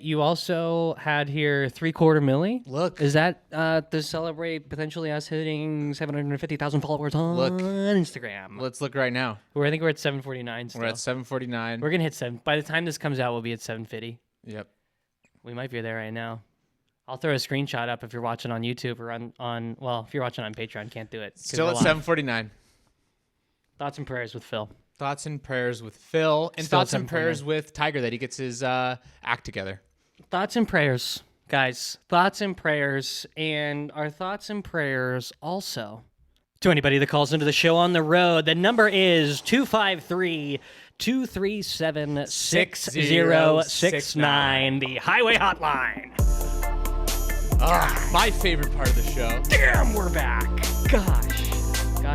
You also had here 3/4 milli. Look. Is that to celebrate potentially us hitting 750,000 followers on Instagram? Let's look right now. I think we're at 749 still. We're at 749. We're going to hit 7. By the time this comes out, we'll be at 750. Yep. We might be there right now. I'll throw a screenshot up if you're watching on YouTube or if you're watching on Patreon, can't do it. Still at 749. Thoughts and prayers with Phil. Thoughts and prayers with Phil. And Still thoughts and prayers with Tiger that he gets his act together. Thoughts and prayers, guys. Thoughts and prayers. And our thoughts and prayers also to anybody that calls into the show on the road. The number is 253-237-6069, the Highway Hotline. My favorite part of the show. Damn, we're back. Gosh,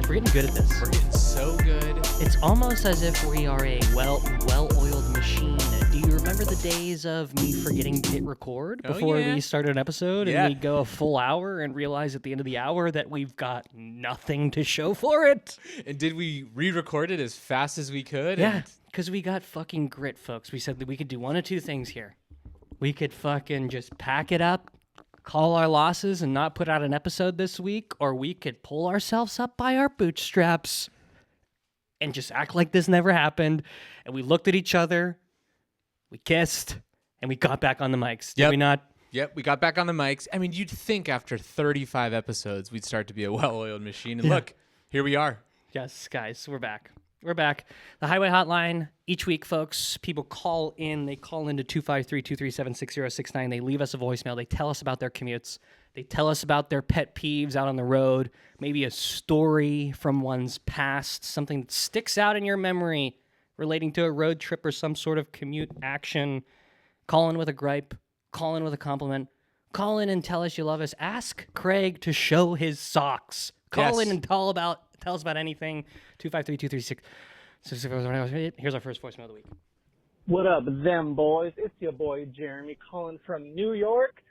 we're getting good at this. We're getting so good. It's almost as if we are a well-oiled machine. Do you remember remember the days of me forgetting to hit record Oh, before yeah. we started an episode Yeah. and we go a full hour and realize at the end of the hour that we've got nothing to show for it? And did we re-record it as fast as we could? Yeah, And because we got fucking grit, folks. We said that we could do one of two things here. We could fucking just pack it up, call our losses, and not put out an episode this week, or we could pull ourselves up by our bootstraps and just act like this never happened. And we looked at each other, we kissed, and we got back on the mics. Did Yep. we not? Yep, we got back on the mics. I mean, you'd think after 35 episodes, we'd start to be a well-oiled machine. And look, here we are. Yes, guys, we're back. We're back. The Highway Hotline, each week, folks, people call in. They call into 253-237-6069. They leave us a voicemail. They tell us about their commutes. They tell us about their pet peeves out on the road, maybe a story from one's past, something that sticks out in your memory relating to a road trip or some sort of commute action. Call in with a gripe. Call in with a compliment. Call in and tell us you love us. Ask Craig to show his socks. Call Yes. in and tell us about anything. 253-236. Here's our first voicemail of the week. What up, them boys? It's your boy Jeremy calling from New York,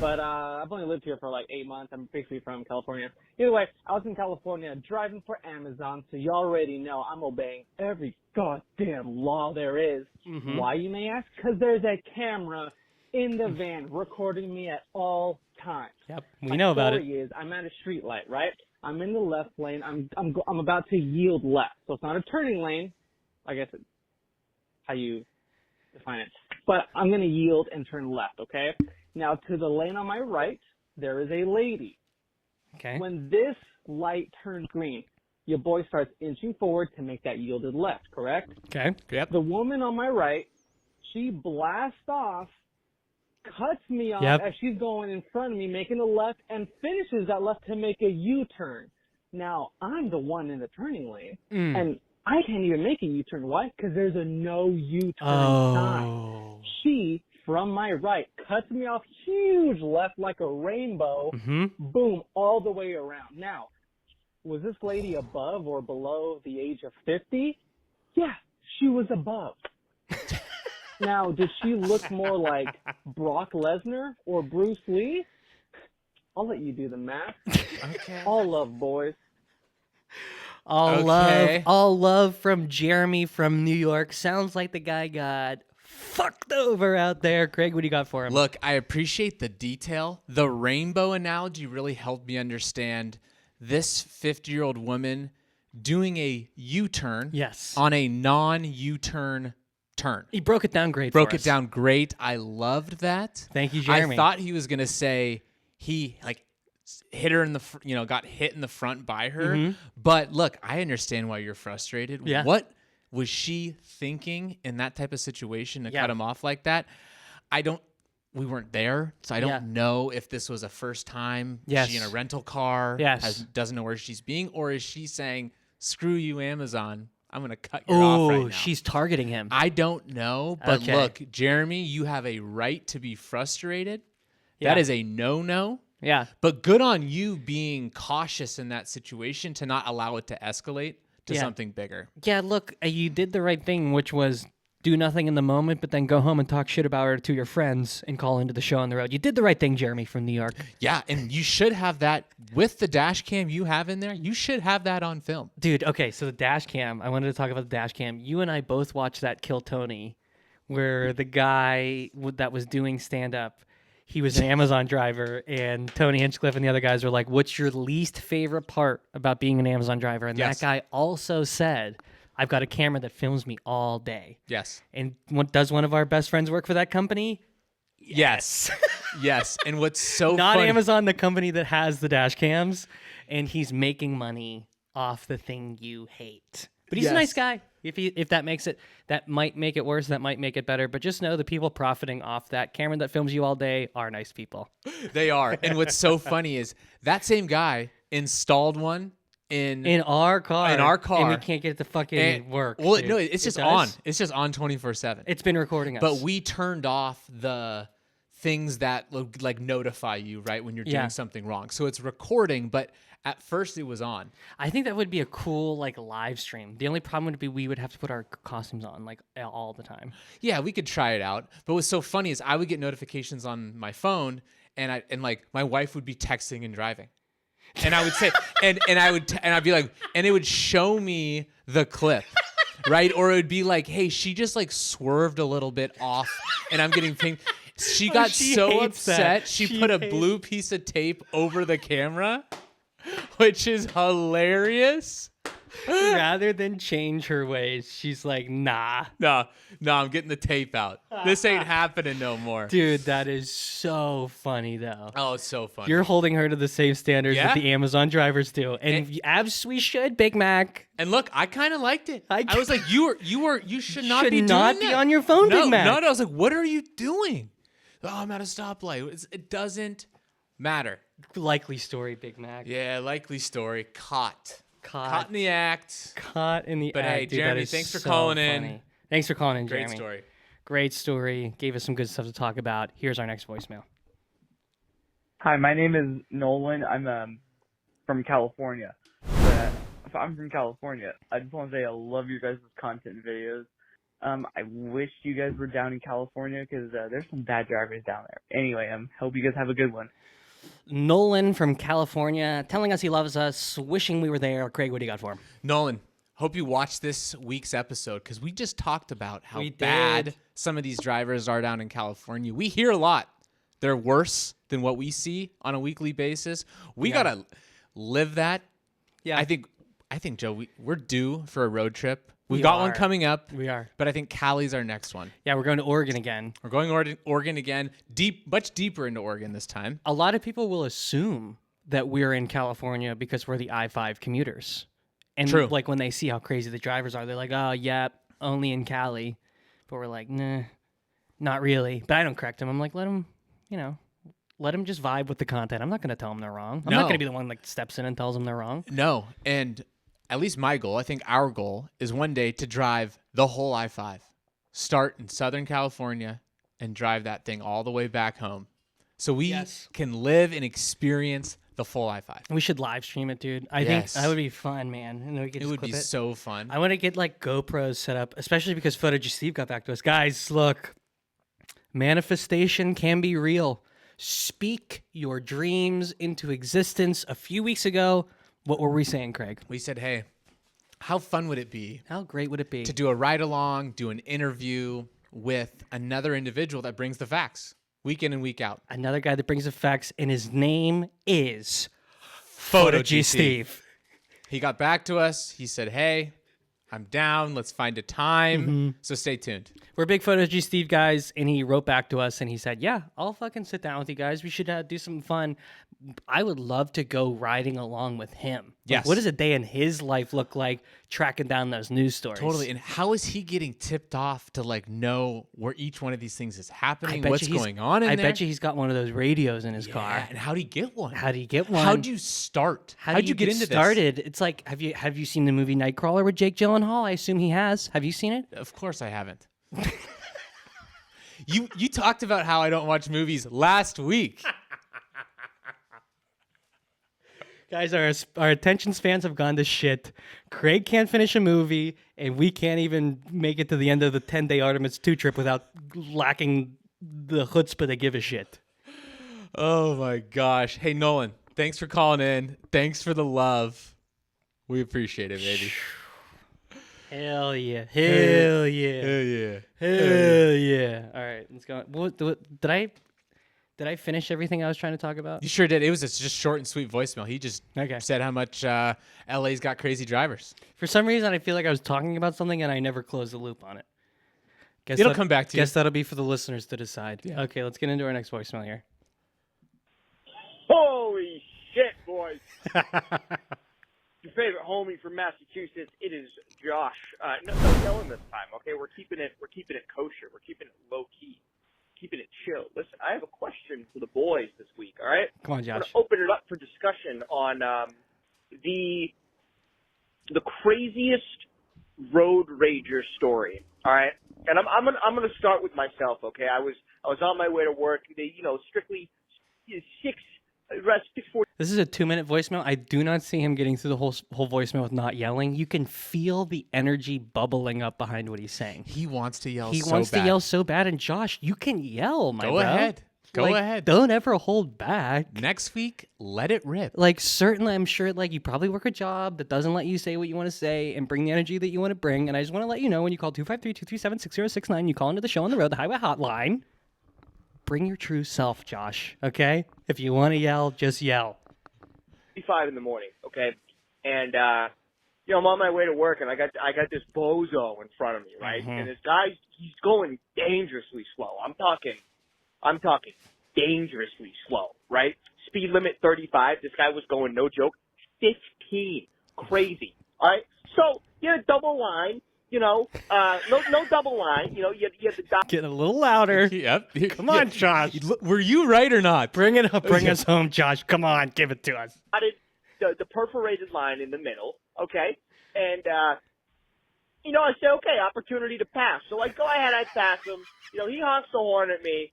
but I've only lived here for like 8 months. I'm basically from California. Either way, I was in California driving for Amazon, so you already know I'm obeying every goddamn law there is. Why, you may ask? Because there's a camera in the van recording me at all times. Yep, we know about it. My story is, I'm at a street light, right? I'm in the left lane. I'm about to yield left, so it's not a turning lane. I guess it's how you define it. But I'm going to yield and turn left, okay? Now, to the lane on my right, there is a lady. Okay. When this light turns green, your boy starts inching forward to make that yielded left, correct? Okay. Yep. The woman on my right, she blasts off, cuts me off Yep. as she's going in front of me, making a left, and finishes that left to make a U-turn. Now, I'm the one in the turning lane, and I can't even make a U-turn. Why? Because there's a no U-turn sign. Oh. She, from my right, cuts me off huge left like a rainbow, boom, all the way around. Now, was this lady above or below the age of 50? Yeah, she was above. Now, did she look more like Brock Lesnar or Bruce Lee? I'll let you do the math. Okay. All love, boys. All Okay. love from Jeremy from New York. Sounds like the guy got fucked over out there. Craig, what do you got for him? Look, I appreciate the detail. The rainbow analogy really helped me understand this 50-year-old woman doing a U-turn Yes. on a non-U-turn turn. He broke it down great. Broke for it us. down great. I loved that. Thank you, Jeremy. I thought he was going to say he hit her in the got hit in the front by her. But look, I understand why you're frustrated. Yeah. What was she thinking in that type of situation to Yeah. cut him off like that? We weren't there, so I don't Yeah. know if this was a first time. Yes. She in a rental car. Yes. Doesn't know where she's being, or is she saying, "Screw you, Amazon. I'm going to cut you off right Oh, now." she's targeting him. I don't know, but Okay. look, Jeremy, you have a right to be frustrated. Yeah. That is a no-no. Yeah. But good on you being cautious in that situation to not allow it to escalate to Yeah. something bigger. Yeah, look, you did the right thing, which was do nothing in the moment, but then go home and talk shit about her to your friends and call into the show on the road. You did the right thing, Jeremy from New York. Yeah, and you should have that with the dash cam you have in there. You should have that on film. Dude, okay, so the dash cam, I wanted to talk about the dash cam. You and I both watched that Kill Tony where the guy that was doing stand-up, he was an Amazon driver, and Tony Hinchcliffe and the other guys were like, what's your least favorite part about being an Amazon driver? And Yes. that guy also said, I've got a camera that films me all day. Yes. And does one of our best friends work for that company? Yes. Yes. And what's so Not funny, Amazon, the company that has the dash cams, and he's making money off the thing you hate. But he's a Yes. nice guy. If that makes it, that might make it worse, that might make it better. But just know the people profiting off that camera that films you all day are nice people. they are. And what's so funny is that same guy installed one In our car. And we can't get it to fucking work. Well, dude. no, it's It just does? on. It's just on 24/7. It's been recording us. But we turned off the things that like notify you right when you're doing something wrong. So it's recording, but at first it was on. I think that would be a cool like live stream. The only problem would be we would have to put our costumes on like all the time. Yeah, we could try it out. But what's so funny is I would get notifications on my phone, and like my wife would be texting and driving, and I would say, and I'd be like, and it would show me the clip. Right? Or it would be like, hey, she just like swerved a little bit off and I'm getting pinged. She got so upset. She put a blue piece of tape over the camera, which is hilarious. Rather than change her ways, she's like, nah. No, I'm getting the tape out. This ain't happening no more. Dude, that is so funny, though. Oh, it's so funny. You're holding her to the same standards that the Amazon drivers do. And as we should, Big Mac. And look, I kind of liked it. I was like, you should not be doing that. On your phone, Big Mac. No, I was like, what are you doing? Oh, I'm at a stoplight. It doesn't matter. Likely story, Big Mac. Yeah, likely story. Caught in the act. Caught in the act. But hey, dude, Jeremy, thanks for calling in. Thanks for calling in, Great Jeremy. story. Great story. Gave us some good stuff to talk about. Here's our next voicemail. Hi, my name is Nolan. I'm from California. I'm from California. I just want to say I love your guys' content and videos. I wish you guys were down in California because there's some bad drivers down there. Anyway, hope you guys have a good one. Nolan from California telling us he loves us, wishing we were there. Craig, what do you got for him? Nolan, hope you watched this week's episode because we just talked about how We bad did. some of these drivers are down in California. We hear a lot. They're worse than what we see on a weekly basis. We got to live that. Yeah. I think Joe, we're due for a road trip. We've We got one are. coming up. We are. But I think Cali's our next one. Yeah, we're going to Oregon again. We're going Oregon again, much deeper into Oregon this time. A lot of people will assume that we're in California because we're the I-5 commuters. And True. like when they see how crazy the drivers are, they're like, oh, yeah, only in Cali. But we're like, nah, not really. But I don't correct them. I'm like, let them just vibe with the content. I'm not going to tell them they're wrong. I'm not going to be the one like steps in and tells them they're wrong. No, and at least my goal, I think our goal, is one day to drive the whole I-5. Start in Southern California and drive that thing all the way back home. So we can live and experience the full I-5. We should live stream it, dude. I think that would be fun, man. And we could It just would clip be so fun. I want to get like GoPros set up, especially because Footage Steve got back to us. Guys, look, manifestation can be real. Speak your dreams into existence. A few weeks ago, what were we saying, Craig? We said, hey, how fun would it be? How great would it be to do a ride-along, do an interview with another individual that brings the facts week in and week out? Another guy that brings the facts, and his name is Footage Steve. He got back to us. He said, hey, I'm down. Let's find a time. So stay tuned. We're big Footage Steve guys, and he wrote back to us, and he said, yeah, I'll fucking sit down with you guys. We should do something fun. I would love to go riding along with him. Yes. What does a day in his life look like tracking down those news stories? Totally. And how is he getting tipped off to like know where each one of these things is happening? What's going on in there? I bet you he's got one of those radios in his car. And how'd he get one? How'd he get one? How'd you start? How'd you get into started? this? It's like, have you seen the movie Nightcrawler with Jake Gyllenhaal? I assume he has. Have you seen it? Of course I haven't. You talked about how I don't watch movies last week. Guys, our attention spans have gone to shit. Craig can't finish a movie, and we can't even make it to the end of the 10-day Artemis II trip without lacking the chutzpah to give a shit. Oh, my gosh. Hey, Nolan, thanks for calling in. Thanks for the love. We appreciate it, baby. Hell yeah. Hell yeah. Hell yeah. Hell yeah. All right, let's go. Did I finish everything I was trying to talk about? You sure did. It was just short and sweet voicemail. He just said how much LA's got crazy drivers. For some reason, I feel like I was talking about something and I never closed the loop on it. It'll come back to you. Guess that'll be for the listeners to decide. Yeah. Okay, let's get into our next voicemail here. Holy shit, boys. Your favorite homie from Massachusetts, it is Josh. No yelling this time, okay? We're keeping it kosher. We're keeping it low key. Keeping it chill. Listen, I have a question for the boys this week, all right? Come on, Josh. I'm going to open it up for discussion on the craziest road rager story, all right? And I'm gonna start with myself, okay? I was on my way to work. They, strictly 6:40. This is a 2-minute voicemail. I do not see him getting through the whole voicemail with not yelling. You can feel the energy bubbling up behind what he's saying. He wants to yell. He so wants bad. to yell so bad. And Josh, you can yell, my Go bro. ahead. Go Like, ahead. Don't ever hold back. Next week, let it rip. Like, certainly, I'm sure, like, you probably work a job that doesn't let you say what you want to say and bring the energy that you want to bring. And I just want to let you know, when you call 253-237-6069, you call into the show on the road, the highway hotline. Bring your true self, Josh, okay? If you want to yell, just yell. 5 in the morning, okay? And I'm on my way to work, and I got this bozo in front of me, right? Mm-hmm. And this guy, he's going dangerously slow. I'm talking dangerously slow, right? Speed limit 35. This guy was going, no joke, 15. Crazy. All right. So you had a double line. No double line. You had the Get a little louder. Yep. Come on, Josh. Were you right or not? Bring it up. Bring us home, Josh. Come on. Give it to us. the perforated line in the middle, okay? And, I say, okay, opportunity to pass. So I go ahead, I pass him. He honks the horn at me.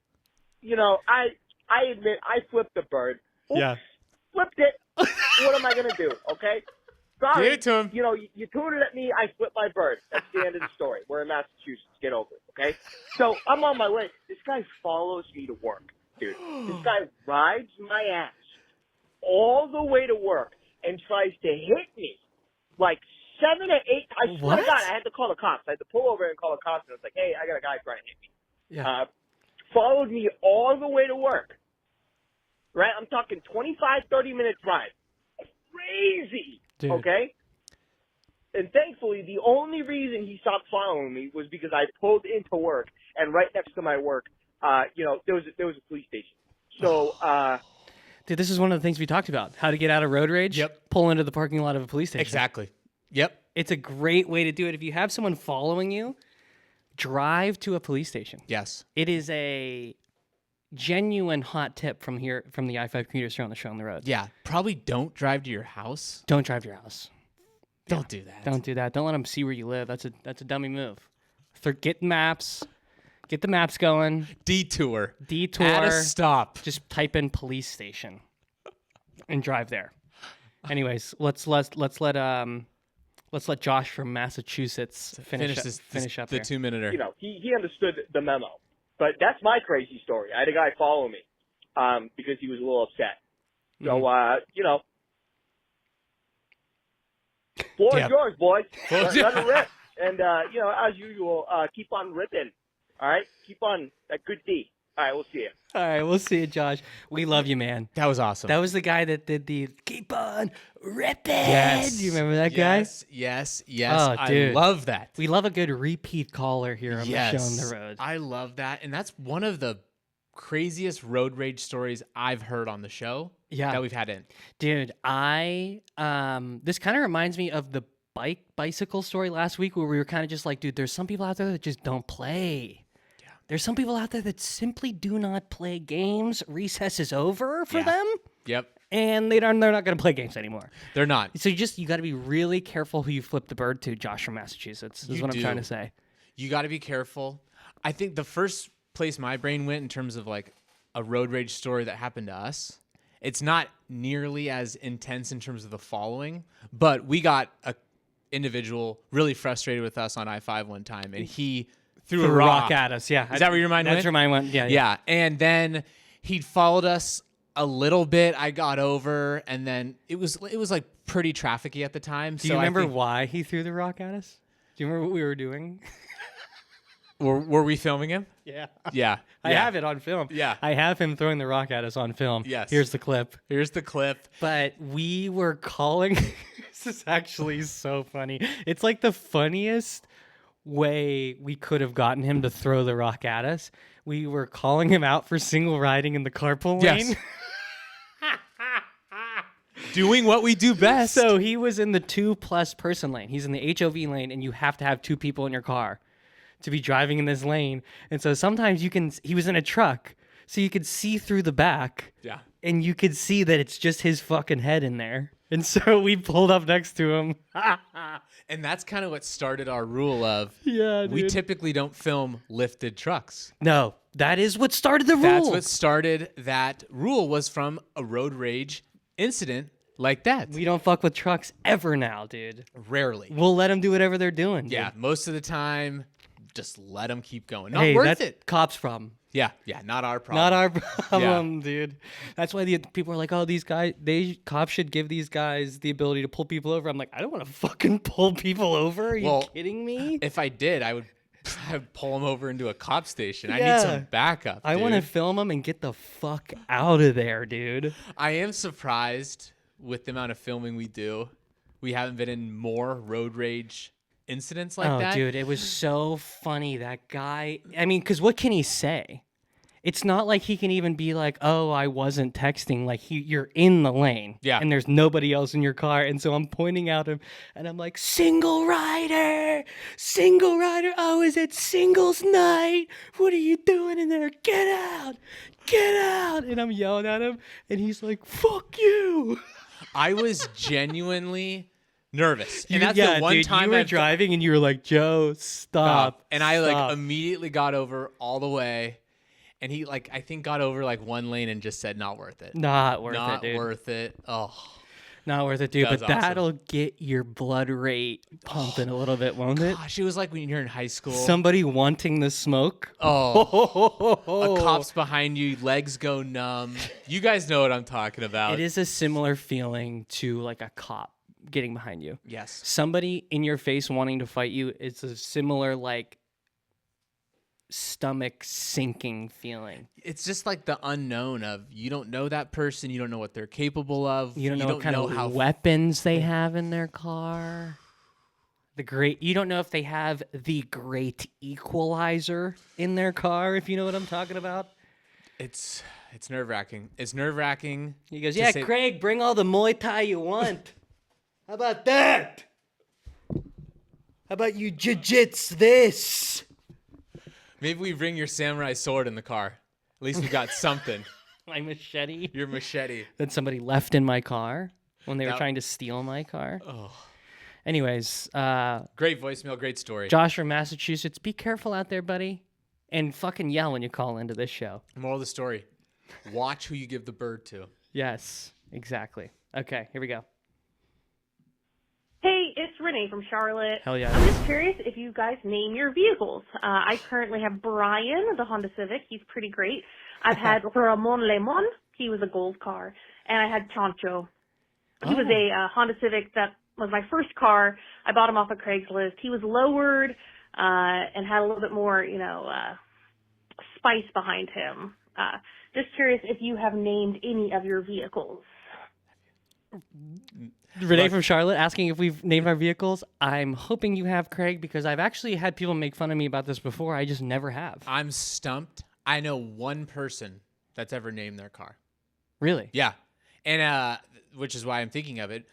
I admit, I flipped the bird. Oops, Yeah. Flipped it. What am I going to do, okay? Sorry. Give it to him. You tooted at me, I flipped my bird. That's the end of the story. We're in Massachusetts. Get over it, okay? So I'm on my way. This guy follows me to work, dude. This guy rides my ass all the way to work and tries to hit me like 7 or 8. I swear to God, I had to call the cops. I had to pull over and call the cops, and I was like, hey, I got a guy trying to hit me. Yeah. Followed me all the way to work. Right? I'm talking 25, 30-minute drive. Crazy. Dude. Okay? And thankfully, the only reason he stopped following me was because I pulled into work, and right next to my work, there was a police station. So, Dude, this is one of the things we talked about. How to get out of road rage. Yep. Pull into the parking lot of a police station. Exactly. Yep. It's a great way to do it. If you have someone following you, drive to a police station. Yes. It is a genuine hot tip from the I-5 commuters here on the show on the road. Yeah. Probably don't drive to your house. Don't drive to your house. Don't do that. Don't do that. Don't let them see where you live. That's a dummy move. Get maps. Get the maps going. Detour. Detour. At a stop. Just type in police station and drive there. Anyways, let's let Josh from Massachusetts finish up the here. 2-minute. he understood the memo. But that's my crazy story. I had a guy follow me because he was a little upset. So, floor is yours, boys. Let it rip. And, as usual, keep on ripping. All right? Keep on that good D. All right, we'll see you. All right, we'll see you, Josh. We love you, man. That was awesome. That was the guy that did the keep on ripping. Yes. Do you remember that guy? Yes. Oh, dude. I love that. We love a good repeat caller here on the show on the road. I love that. And that's one of the craziest road rage stories I've heard on the show that we've had in. Dude, This kind of reminds me of the bicycle story last week where we were kind of just like, dude, there's some people out there that just don't play. Yeah. There's some people out there that simply do not play games. Recess is over for them. Yep. And they're not going to play games anymore. They're not. So you got to be really careful who you flip the bird to, Josh from Massachusetts. Is what I'm trying to say. You got to be careful. I think the first place my brain went in terms of like a road rage story that happened to us, it's not nearly as intense in terms of the following, but we got a individual really frustrated with us on I-5 one time, and he threw a rock at us. Yeah. Is that where your mind went? That's where mine went. Yeah. Yeah. And then he followed us a little bit. I got over, and then it was like pretty trafficky at the time. Do you remember why he threw the rock at us? Do you remember what we were doing? Were we filming him? Yeah. Yeah. I have it on film. Yeah. I have him throwing the rock at us on film. Yes. Here's the clip. But we were calling. This is actually so funny. It's like the funniest way we could have gotten him to throw the rock at us. We were calling him out for single riding in the carpool lane. Yes. Doing what we do best. So he was in the 2+ person lane. He's in the HOV lane, and you have to have 2 people in your car to be driving in this lane. And so sometimes he was in a truck, so you could see through the back. Yeah. And you could see that it's just his fucking head in there. And so we pulled up next to him. And that's kind of what started our rule of Yeah, we dude. typically don't film lifted trucks. No, that is what started the rule. That's what started that rule, was from a road rage incident like that. We don't fuck with trucks ever now, dude. Rarely. We'll let them do whatever they're doing. Dude. Yeah, most of the time, just let them keep going. Not Hey, worth that's it. cops' problem. Yeah, not our problem. Not our problem, dude. That's why the people are like, "Oh, these guys, cops should give these guys the ability to pull people over." I'm like, I don't want to fucking pull people over. Are you kidding me? If I did, I would pull them over into a cop station. I Yeah. need some backup. I want to dude. film them and get the fuck out of there, dude. I am surprised with the amount of filming we do. We haven't been in more road rage incidents like that. Dude, it was so funny. That guy, I mean, because what can he say? It's not like he can even be like, "Oh, I wasn't texting." Like you're in the lane, Yeah. and there's nobody else in your car, and so I'm pointing out him, and I'm like, "Single rider, single rider. Oh, is it singles night? What are you doing in there? Get out, get out!" And I'm yelling at him, and he's like, "Fuck you." I was genuinely nervous, and that's Yeah, the one dude, time you were I've driving, and you were like, "Joe, stop!" and I stop." like immediately got over all the way, and he like I think got over like one lane and just said, "Not worth it, Not worth not it, dude. worth it." Oh, Not worth it, dude. That was But awesome. that'll get your blood rate pumping a little bit, won't it? gosh, it was like when you're in high school. Somebody wanting the smoke. Oh, a cop's behind you, legs go numb. You guys know what I'm talking about. It is a similar feeling to like a cop getting behind you. Yes. Somebody in your face wanting to fight you. It's a similar like stomach sinking feeling. It's just like the unknown of you don't know that person, you don't know what they're capable of. You don't know what kind of how weapons they have in their car. You don't know if they have the great equalizer in their car, if you know what I'm talking about. It's nerve-wracking. It's nerve-wracking. He goes, to "Yeah, say- Craig, bring all the Muay Thai you want. How about that? How about you jiu-jitsu this?" Maybe we bring your samurai sword in the car. At least we got something. My machete Your machete. that somebody left in my car when they were That- trying to steal my car. Oh, Anyways, great voicemail, great story. Josh from Massachusetts, be careful out there, buddy. And fucking yell when you call into this show. Moral of the story: watch who you give the bird to. Yes, exactly. Okay, here we go. Hey, it's Renee from Charlotte. Hell yeah. I'm just curious if you guys name your vehicles. I currently have Brian, the Honda Civic. He's pretty great. I've had Ramon Lemon. He was a gold car. And I had Chancho. He was a Honda Civic that was my first car. I bought him off of Craigslist. He was lowered and had a little bit more, spice behind him. Just curious if you have named any of your vehicles. Renee from Charlotte asking if we've named our vehicles. I'm hoping you have, Craig, because I've actually had people make fun of me about this before. I just never have. I'm stumped. I know one person that's ever named their car. Really? Yeah, and which is why I'm thinking of it.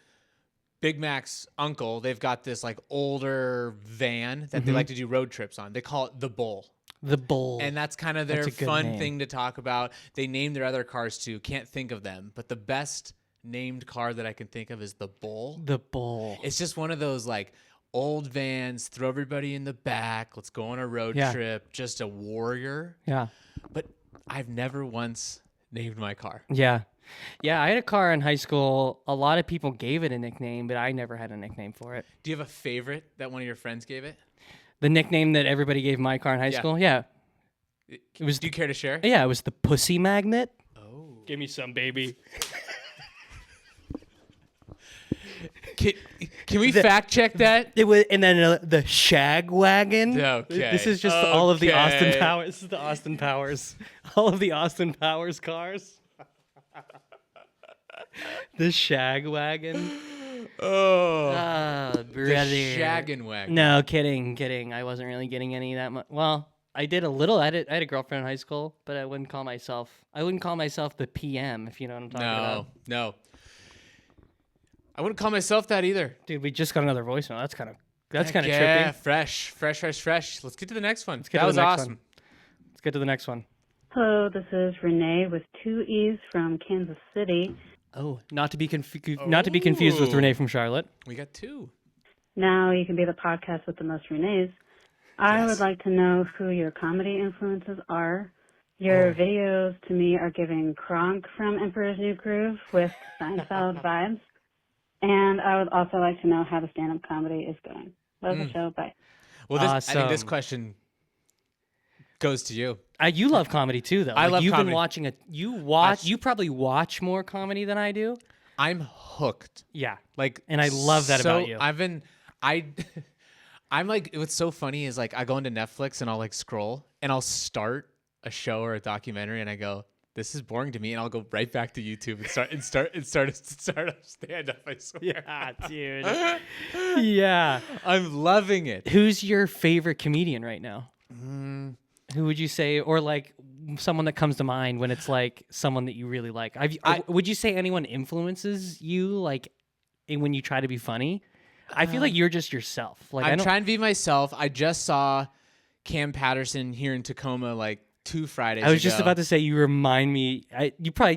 Big Mac's uncle, they've got this like older van that they like to do road trips on. They call it the Bull. The Bull. And that's kind of their That's a good fun name. thing to talk about. They name their other cars too. Can't think of them, but the best named car that I can think of is the Bull. The Bull. It's just one of those like old vans, throw everybody in the back, let's go on a road Yeah. trip, just a warrior. Yeah. But I've never once named my car. Yeah. Yeah, I had a car in high school. A lot of people gave it a nickname, but I never had a nickname for it. Do you have a favorite that one of your friends gave it? The nickname that everybody gave my car in high Yeah. school? Yeah. It was Do you care to share? Yeah, it was the Pussy Magnet. Oh. Give me some, baby. Can we fact check that? It was, and then the Shag Wagon. Okay. This is just all of the Austin Okay. Powers. This is the Austin Powers. All of the Austin Powers cars. The Shag Wagon. Oh. The shaggin' wagon. No, kidding. I wasn't really getting any that much. Well, I did a little. I had a girlfriend in high school, but I wouldn't call myself the PM, if you know what I'm talking about. No. I wouldn't call myself that either. Dude, we just got another voicemail. That's kind of Heck yeah, fresh. Let's get to the next one. That was awesome. Let's get to the next one. Hello, this is Renee with 2 E's from Kansas City. Oh, not to be not to be confused with Renee from Charlotte. We got 2. Now you can be the podcast with the most Renees. I would like to know who your comedy influences are. Your videos to me are giving Kronk from Emperor's New Groove with Seinfeld vibes. And I would also like to know how the stand-up comedy is going. Love the show. Bye. Well, I think this question goes to you. You love comedy too, though. I love you've comedy. Been watching you probably watch more comedy than I do. I'm hooked. Yeah. Like, and I love that about you. I'm like, what's so funny is like I go into Netflix and I'll like scroll and I'll start a show or a documentary and I go, this is boring to me, and I'll go right back to YouTube and start a stand up. I swear. Yeah, dude. Yeah, I'm loving it. Who's your favorite comedian right now? Who would you say, or like someone that comes to mind when it's like someone that you really like? Would you say anyone influences you like when you try to be funny? I feel like you're just yourself. Like I'm trying to be myself. I just saw Cam Patterson here in Tacoma like 2 Fridays ago. I was just about to say, you remind me. Do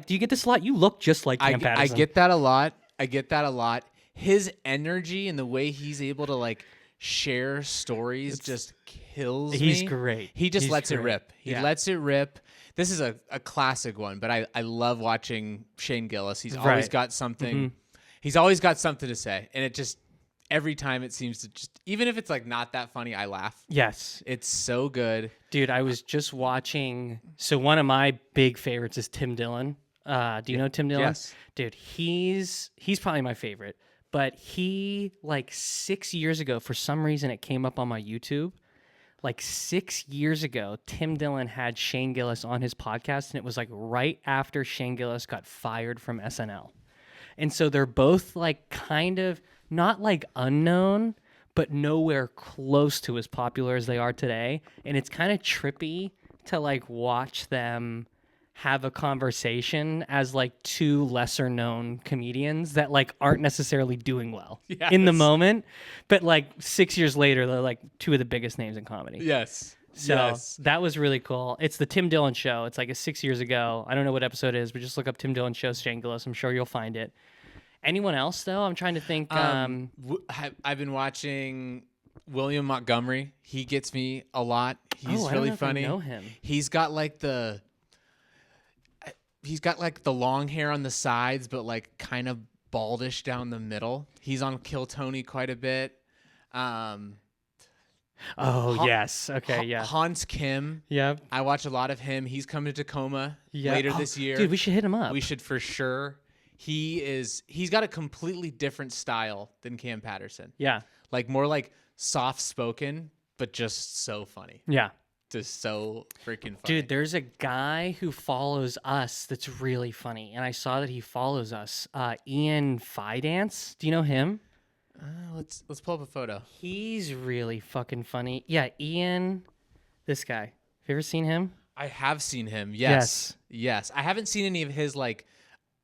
you get this a lot? You look just like Cam Patterson. I get that a lot. His energy and the way he's able to like share stories just kills me. He's great. He just lets it rip. He Yeah. lets it rip. This is a classic one, but I love watching Shane Gillis. He's always got something. He's always got something to say, and it just every time it seems to just, even if it's like not that funny, I laugh. Yes. It's so good. Dude, I was just watching. So one of my big favorites is Tim Dillon. Do you know Tim Dillon? Yes. Dude, he's probably my favorite. But he, like 6 years ago, for some reason it came up on my YouTube. Like 6 years ago, Tim Dillon had Shane Gillis on his podcast, and it was like right after Shane Gillis got fired from SNL. And so they're both like kind of not like unknown, but nowhere close to as popular as they are today. And it's kind of trippy to like watch them have a conversation as like 2 lesser known comedians that like aren't necessarily doing well in the moment. But like 6 years later, they're like 2 of the biggest names in comedy. Yes. So that was really cool. It's the Tim Dillon Show. It's like 6 years ago. I don't know what episode it is, but just look up Tim Dillon Show Shane Gillis. I'm sure you'll find it. Anyone else though? I'm trying to think. I've been watching William Montgomery. He gets me a lot. He's really funny. I know him. He's got like the long hair on the sides, but like kind of baldish down the middle. He's on Kill Tony quite a bit. Yes. Okay. Yeah. Hans Kim. Yeah. I watch a lot of him. He's coming to Tacoma later this year. Dude, we should hit him up. We should for sure. He's got a completely different style than Cam Patterson. Yeah. Like more like soft spoken, but just so funny. Yeah. Just so freaking funny. Dude, there's a guy who follows us that's really funny, and I saw that he follows us. Ian Fidance. Do you know him? Let's pull up a photo. He's really fucking funny. Yeah, Ian, this guy. Have you ever seen him? I have seen him. Yes. I haven't seen any of his like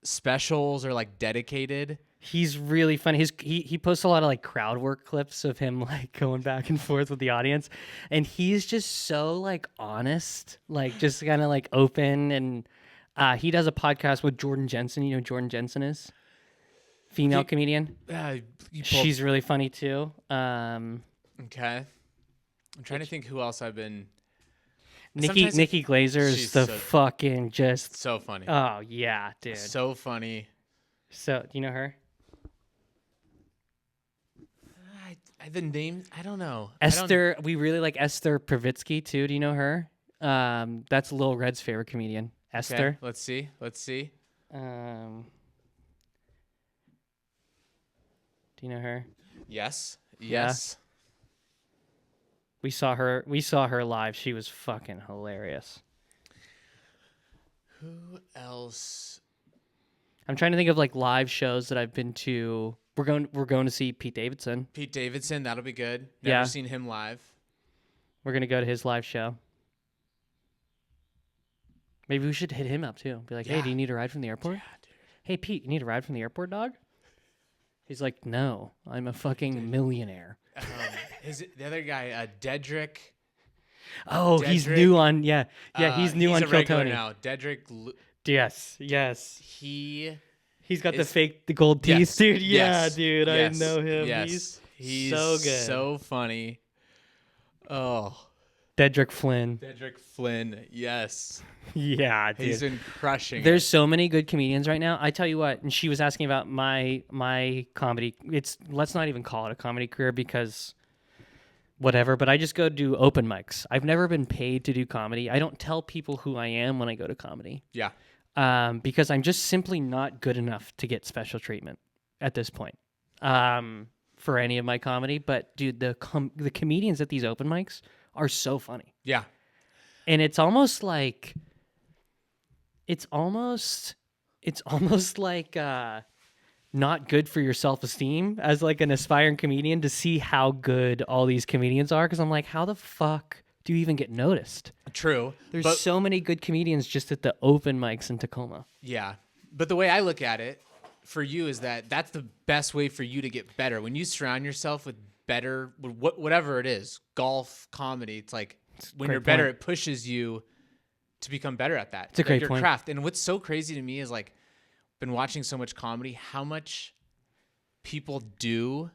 specials or like dedicated. He's really funny. He posts a lot of like crowd work clips of him like going back and forth with the audience, and he's just so like honest, like just kind of like open. And he does a podcast with Jordan Jensen. You know who Jordan Jensen is? Female comedian. She's really funny too. Okay. I'm trying to think who else I've been. Nikki Glazer is the fucking just so funny. Oh yeah, dude. So funny. So do you know her? The name, I don't know. Esther, we really like Esther Pravitsky too. Do you know her? That's Lil Red's favorite comedian. Esther. Okay, let's see. Do you know her? Yes. Yeah. We saw her live. She was fucking hilarious. Who else? I'm trying to think of like live shows that I've been to. We're going to see Pete Davidson. Pete Davidson, that'll be good. Yeah. Never seen him live. We're gonna go to his live show. Maybe we should hit him up too. Be like, hey, do you need a ride from the airport? Yeah, dude. Hey, Pete, you need a ride from the airport, dog? He's like, no, I'm a fucking millionaire. The other guy, Dedrick. Oh, he's new on he's new on Kill Tony now. Dedrick. Yes. He He's got the gold teeth, Yes. dude. Yeah, Yes. dude. Yes. I know him. Yes. He's so good. So funny. Oh. Dedrick Flynn. Dedrick Flynn. Yes. Yeah, dude. He's been crushing There's it. so many good comedians right now. I tell you what, and she was asking about my comedy. Let's not even call it a comedy career because whatever, but I just go do open mics. I've never been paid to do comedy. I don't tell people who I am when I go to comedy. Yeah. Because I'm just simply not good enough to get special treatment at this point for any of my comedy. But dude, the comedians at these open mics are so funny. Yeah. And it's almost like not good for your self-esteem as like an aspiring comedian to see how good all these comedians are, because I'm like, how the fuck do you even get noticed? True. There's so many good comedians just at the open mics in Tacoma. Yeah. But the way I look at it for you is that that's the best way for you to get better. When you surround yourself with better, whatever it is, golf, comedy, it's like when you're better, it pushes you to become better at that. It's a great your point. craft. And what's so crazy to me is like, been watching so much comedy, how much people do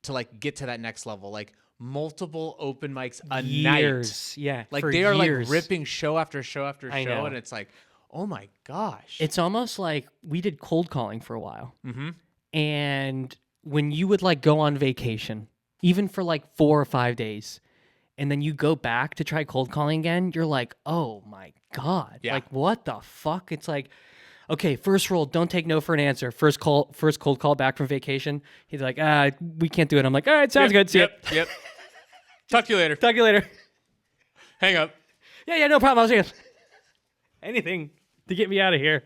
to like get to that next level. Like multiple open mics a Years. night. Yeah. Like for they are years. like ripping show after show after I show. know. And it's like, oh my gosh. It's almost like we did cold calling for a while. Mm-hmm. And when you would like go on vacation, even for like 4 or 5 days, and then you go back to try cold calling again, you're like, oh my God. Yeah. Like, what the fuck? It's like, okay, first roll, don't take no for an answer. First cold call back from vacation. He's like, we can't do it. I'm like, all right, sounds good. See ya. Yep. Talk to you later. Talk to you later. Hang up. Yeah, no problem. I'll see you. Anything to get me out of here.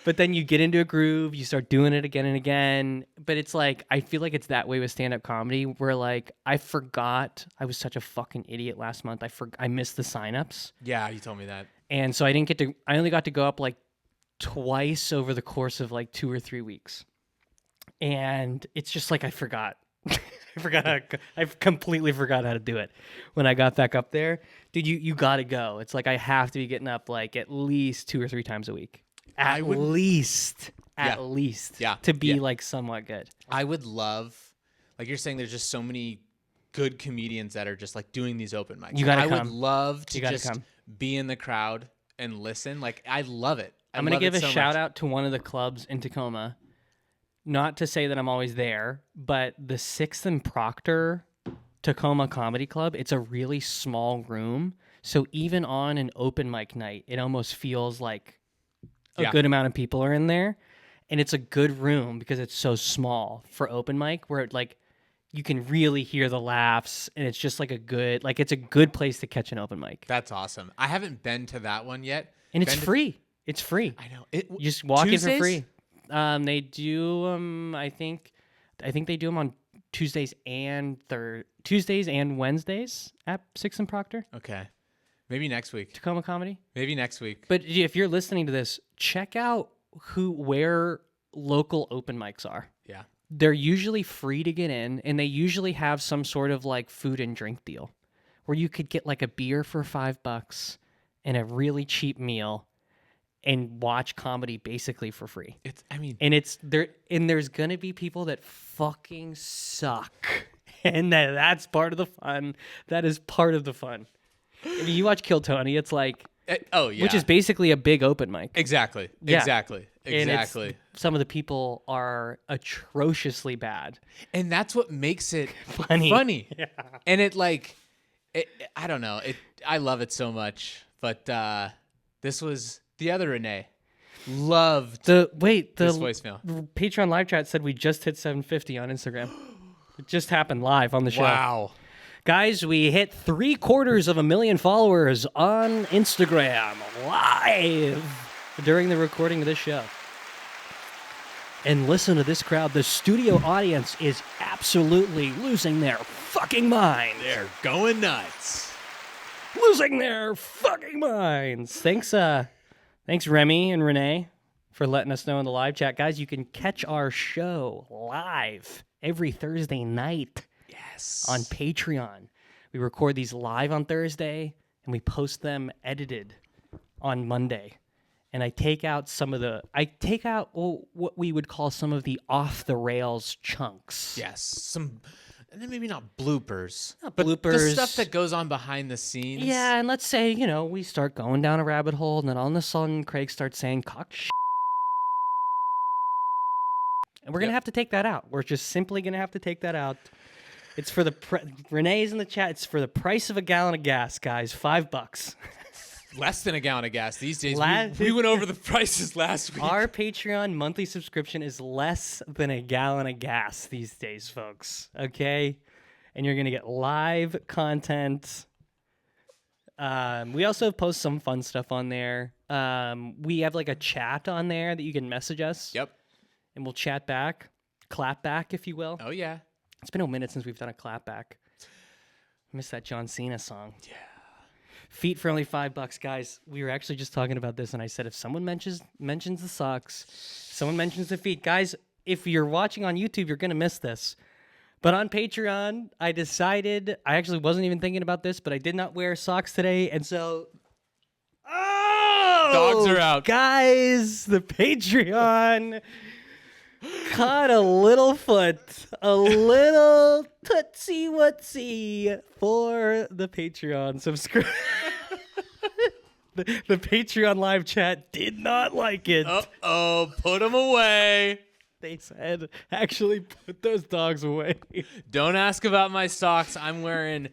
But then you get into a groove, you start doing it again and again. But it's like, I feel like it's that way with stand-up comedy where like, I forgot I was such a fucking idiot last month. I missed the signups. Yeah, you told me that. And so I only got to go up like twice over the course of like 2 or 3 weeks. And it's just like, I forgot. I completely forgot how to do it when I got back up there. Dude, you got to go. It's like, I have to be getting up like at least 2 or 3 times a week. At least. Yeah. To be like somewhat good. I would love, like you're saying, there's just so many good comedians that are just like doing these open mics. You gotta I come. would love to You gotta just come. be in the crowd and listen. Like I love it. I'm going to give a shout out to one of the clubs in Tacoma. Not to say that I'm always there, but the 6th and Proctor Tacoma Comedy Club, it's a really small room. So even on an open mic night, it almost feels like a good amount of people are in there. And it's a good room because it's so small for open mic where it like you can really hear the laughs and it's just like it's a good place to catch an open mic. That's awesome. I haven't been to that one yet. And it's free. It's free. I know. You just walk Tuesdays? in for free. They do I think they do them on Tuesdays and Wednesdays at 6th and Proctor. Okay. Maybe next week. Tacoma Comedy. Maybe next week. But if you're listening to this, check out where local open mics are. Yeah. They're usually free to get in, and they usually have some sort of like food and drink deal where you could get like a beer for $5 and a really cheap meal and watch comedy basically for free. There's gonna be people that fucking suck. And that's part of the fun. That is part of the fun. I mean, you watch Kill Tony, it's like, oh yeah, which is basically a big open mic. Exactly. Yeah. Exactly. And Exactly. some of the people are atrociously bad. And that's what makes it funny. Yeah. And I don't know. I love it so much. But this was the other Renee. Loved this voicemail. Patreon live chat said we just hit 750 on Instagram. It just happened live on the show. Wow. Guys, we hit 750,000 followers on Instagram live during the recording of this show. And listen to this crowd. The studio audience is absolutely losing their fucking mind. They're going nuts. Losing their fucking minds. Thanks, Remy and Renee, for letting us know in the live chat. Guys, you can catch our show live every Thursday night. Yes. On Patreon. We record these live on Thursday and we post them edited on Monday. and I take out what we would call some of the off the rails chunks. Yes, and then maybe not bloopers, Not but bloopers. the stuff that goes on behind the scenes. Yeah, and let's say, we start going down a rabbit hole, and then all of a sudden Craig starts saying cock shit. And we're going to have to take that out. We're just simply going to have to take that out. It's for the Renee's in the chat. It's for the price of a gallon of gas, guys. $5. Less than a gallon of gas these days. We went over the prices last week. Our Patreon monthly subscription is less than a gallon of gas these days, folks. Okay? And you're going to get live content. We also post some fun stuff on there. We have like a chat on there that you can message us. Yep. And we'll chat back. Clap back, if you will. Oh, yeah. It's been a minute since we've done a clap back. I miss that John Cena song. Yeah. Feet for only $5, guys. We were actually just talking about this, and I said if someone mentions the socks, someone mentions the feet, guys. If you're watching on YouTube, you're gonna miss this. But on Patreon, I decided I actually wasn't even thinking about this, but I did not wear socks today, and so dogs are out, guys. The Patreon caught a little tootsie wootsy for the Patreon subscribe. the Patreon live chat did not like it. Put them away. They said, actually put those dogs away. Don't ask about my socks. I'm wearing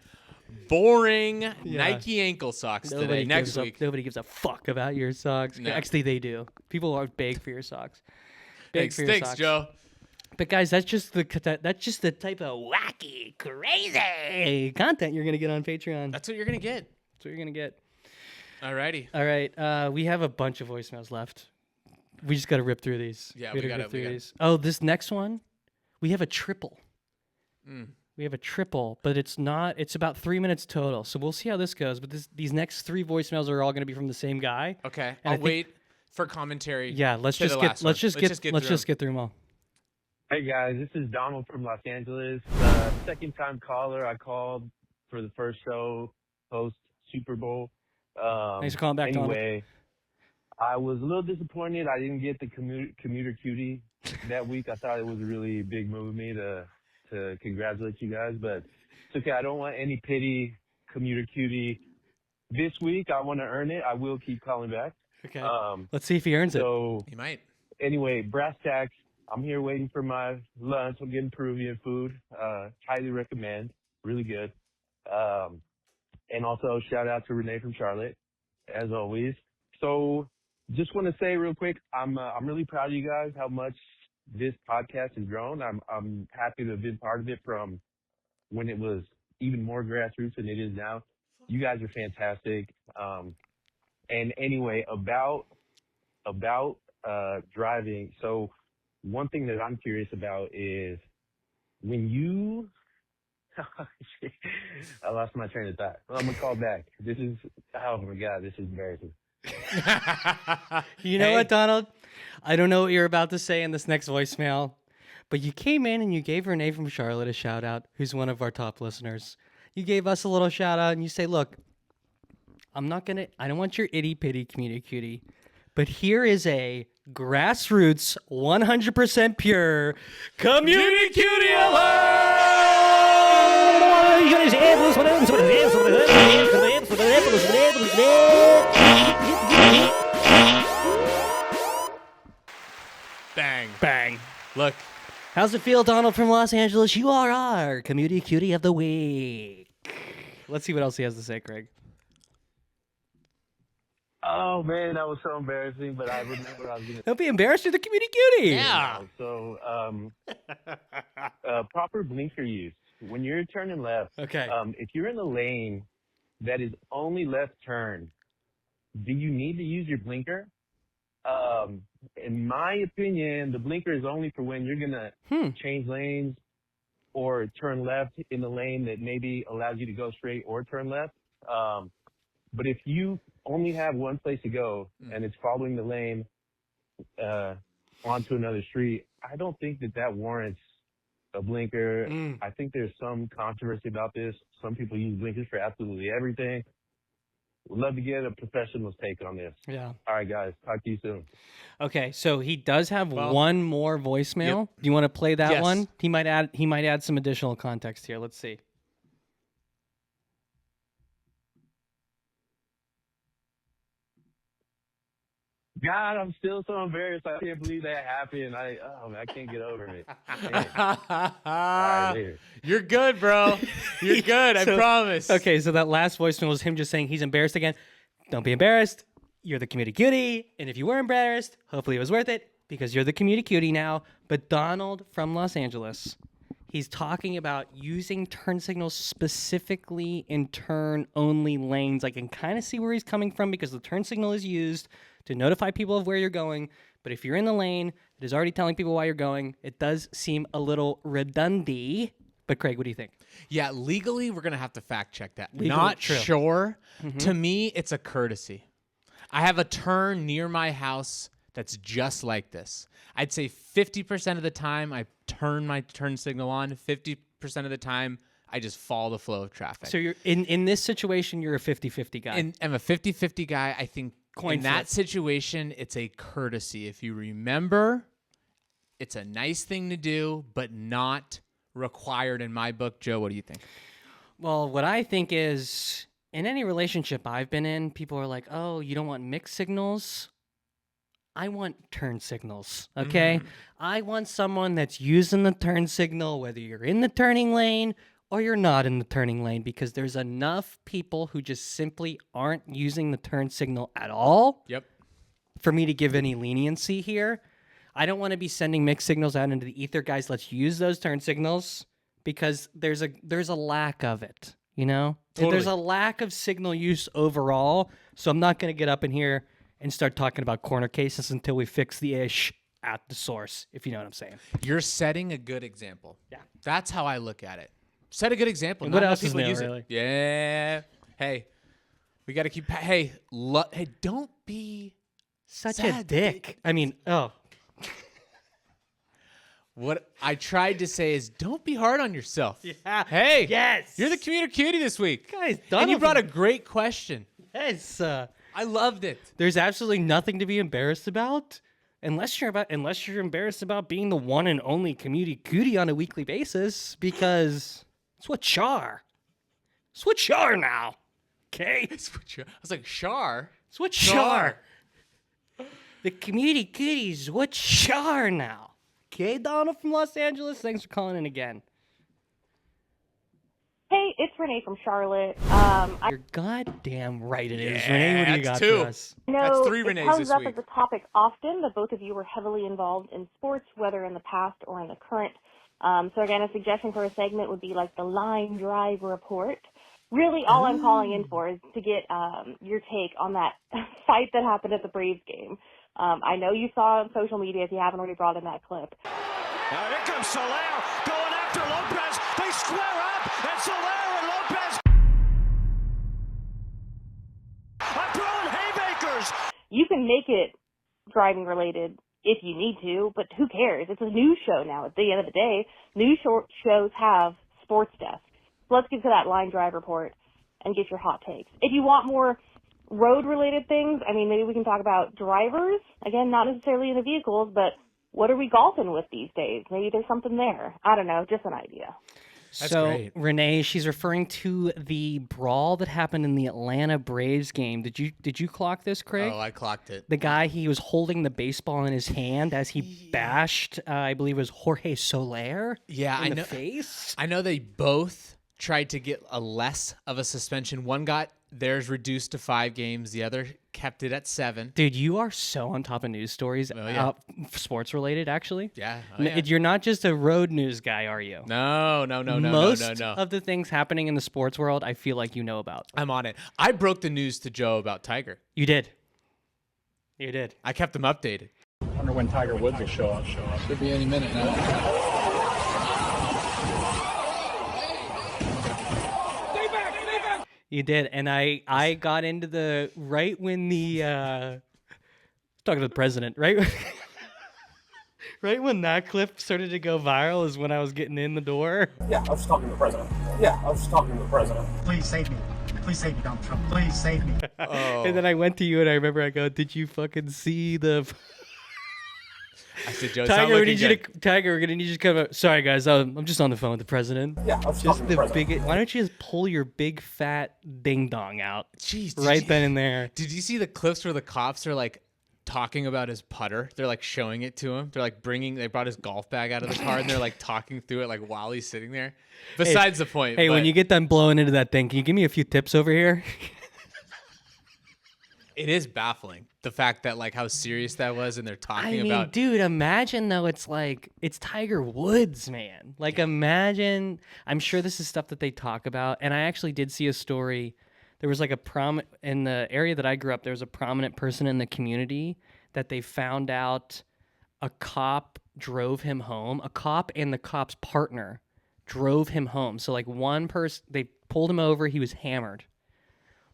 boring Nike ankle socks today. Next week. Nobody gives a fuck about your socks. No. Actually, they do. People are big for your socks. Big for your Thanks, socks. Joe. But guys, that's just the type of wacky, crazy content you're gonna get on Patreon. That's what you're gonna get. That's what you're gonna get. Alrighty. All right. We have a bunch of voicemails left. We just gotta rip through these. Yeah, we we gotta gotta- rip through these. Oh, this next one, we have a triple. We have a triple, but it's about 3 minutes total. So we'll see how this goes. But these next 3 voicemails are all gonna be from the same guy. Okay. And I I'll think- wait for commentary. Yeah, let's to just the get last one. let's just get through them all. Hey guys, this is Donald from Los Angeles. Second time caller. I called for the first show post Super Bowl. Thanks for calling back, Donald. Anyway, I was a little disappointed I didn't get the commuter cutie that week. I thought it was a really big move of me to congratulate you guys, but it's okay. I don't want any pity. Commuter cutie this week. I want to earn it. I will keep calling back. Okay. Let's see if he earns it. So He might. anyway, brass tacks. I'm here waiting for my lunch. I'm getting Peruvian food. Highly recommend. Really good. And also shout out to Renee from Charlotte, as always. So just want to say real quick, I'm really proud of you guys, how much this podcast has grown. I'm happy to have been part of it from when it was even more grassroots than it is now. You guys are fantastic. And anyway, about driving. So one thing that I'm curious about is when you I lost my train of thought. Well, I'm gonna call back. Oh my God, this is embarrassing. You know what, Donald? I don't know what you're about to say in this next voicemail, but you came in and you gave Renee from Charlotte a shout out, who's one of our top listeners. You gave us a little shout out and you say, look, I don't want your itty bitty community cutie, but here is a grassroots, 100% pure community cutie alert! Bang. Bang. Look. How's it feel, Donald from Los Angeles? You are our community cutie of the week. Let's see what else he has to say, Craig. Oh man, that was so embarrassing, but I remember I was gonna. Don't be embarrassed, you're the community cutie. Yeah. So, proper blinker use when you're turning left. Okay. If you're in a lane that is only left turn, do you need to use your blinker? In my opinion, the blinker is only for when you're gonna change lanes or turn left in the lane that maybe allows you to go straight or turn left. But if you only have one place to go and it's following the lane onto another street, I don't think that warrants a blinker. I think there's some controversy about this. Some people use blinkers for absolutely everything. Would love to get a professional's take on this. Yeah. All right, guys. Talk to you soon. Okay, so he does have Well, one more voicemail. yep. Do you want to play that Yes. one? He might add some additional context here. Let's see. God, I'm still so embarrassed. I can't believe that happened. I can't get over it. All right, later. You're good, bro. You're good. I promise. Okay, so that last voicemail was him just saying he's embarrassed again. Don't be embarrassed. You're the community cutie. And if you were embarrassed, hopefully it was worth it because you're the community cutie now. But Donald from Los Angeles, he's talking about using turn signals specifically in turn-only lanes. I can kind of see where he's coming from because the turn signal is used to notify people of where you're going. But if you're in the lane that is already telling people why you're going, it does seem a little redundant. But Craig, what do you think? Yeah, legally, we're going to have to fact check that. Legally, Not true. sure. Mhm. To me, it's a courtesy. I have a turn near my house that's just like this. I'd say 50% of the time I turn my turn signal on. 50% of the time I just follow the flow of traffic. So you're in this situation, you're a 50-50 guy. And I'm a 50-50 guy. I think Coin in that flip. situation, it's a courtesy. If you remember, it's a nice thing to do, but not required in my book. Joe, what do you think? Well, what I think is in any relationship I've been in, people are like, oh, you don't want mixed signals? I want turn signals, okay? I want someone that's using the turn signal, whether you're in the turning lane or you're not in the turning lane, because there's enough people who just simply aren't using the turn signal at all. Yep. For me to give any leniency here. I don't want to be sending mixed signals out into the ether, guys. Let's use those turn signals because there's a lack of it, you know? Totally. There's a lack of signal use overall, so I'm not going to get up in here and start talking about corner cases until we fix the ish at the source, if you know what I'm saying. You're setting a good example. Yeah. That's how I look at it. Set a good example. And Not what enough else is people new, use really? it. Yeah. Hey, we got to keep. Hey, don't be Such a sad. dick. I mean, oh. What I tried to say is don't be hard on yourself. Yeah. Hey. Yes. You're the commuter cutie this week. Guys, And you Donovan- brought a great question. Yes. I loved it. There's absolutely nothing to be embarrassed about. Unless you're embarrassed about being the one and only community cutie on a weekly basis, because it's what you are. It's what you are now. Okay? I was like, Shar? It's what you are. The community cutie is what you are now. Okay, Donald from Los Angeles, thanks for calling in again. Hey, it's Renee from Charlotte. You're goddamn right it is. Renee, what do you got that's two. for us? I know That's three it Renees comes this up week. as a topic often that both of you were heavily involved in sports, whether in the past or in the current. So again, a suggestion for a segment would be like the line drive report. Really, all I'm calling in for is to get your take on that fight that happened at the Braves game. I know you saw on social media if you haven't already brought in that clip. Now here comes Soler going after Lopez. They square up, and Soler and Lopez are throwing haymakers. You can make it driving related if you need to, but who cares? It's a news show now. At the end of the day, news shows have sports desks. So let's get to that line drive report and get your hot takes. If you want more road related things, I mean, maybe we can talk about drivers. Again, not necessarily in the vehicles, but what are we golfing with these days? Maybe there's something there. I don't know, just an idea. That's so, great. Renee, she's referring to the brawl that happened in the Atlanta Braves game. Did you clock this, Craig? Oh, I clocked it. The guy, he was holding the baseball in his hand as he bashed, I believe it was Jorge Soler. Yeah, in I the know. face. I know they both tried to get a less of a suspension. One got theirs reduced to 5 games. The other kept it at 7. Dude, you are so on top of news stories, yeah. sports related, actually. Yeah. You're not just a road news guy, are you? No. Most of the things happening in the sports world, I feel like you know about. I'm on it. I broke the news to Joe about Tiger. You did. You did. I kept him updated. I wonder when Tiger Woods will show up. Should be any minute now. You did, and I got into the right when the talking to the president, right? Right when that clip started to go viral is when I was getting in the door. Yeah, I was just talking to the president. Please save me. please save me, Donald Trump. Please save me. And then I went to you and I remember I go, did you fucking see the... I said, Joe, Tiger, we're gonna need you to come up. Sorry, guys, I'm just on the phone with the president. Yeah, let's just talk to the the president. biggest. Why don't you just pull your big fat ding dong out? Jeez, right then and there. Did you see the clips where the cops are like talking about his putter? They're like showing it to him. They're like they brought his golf bag out of the car and they're like talking through it like while he's sitting there. Besides the point. Hey, when but you get done blowing into that thing, can you give me a few tips over here? it is baffling the fact that like how serious that was and they're talking about. Dude, imagine though it's Tiger Woods, man. Like imagine, I'm sure this is stuff that they talk about. And I actually did see a story. There was like in the area that I grew up, there was a prominent person in the community that they found out a cop drove him home. A cop and the cop's partner drove him home. So like one person, they pulled him over. He was hammered.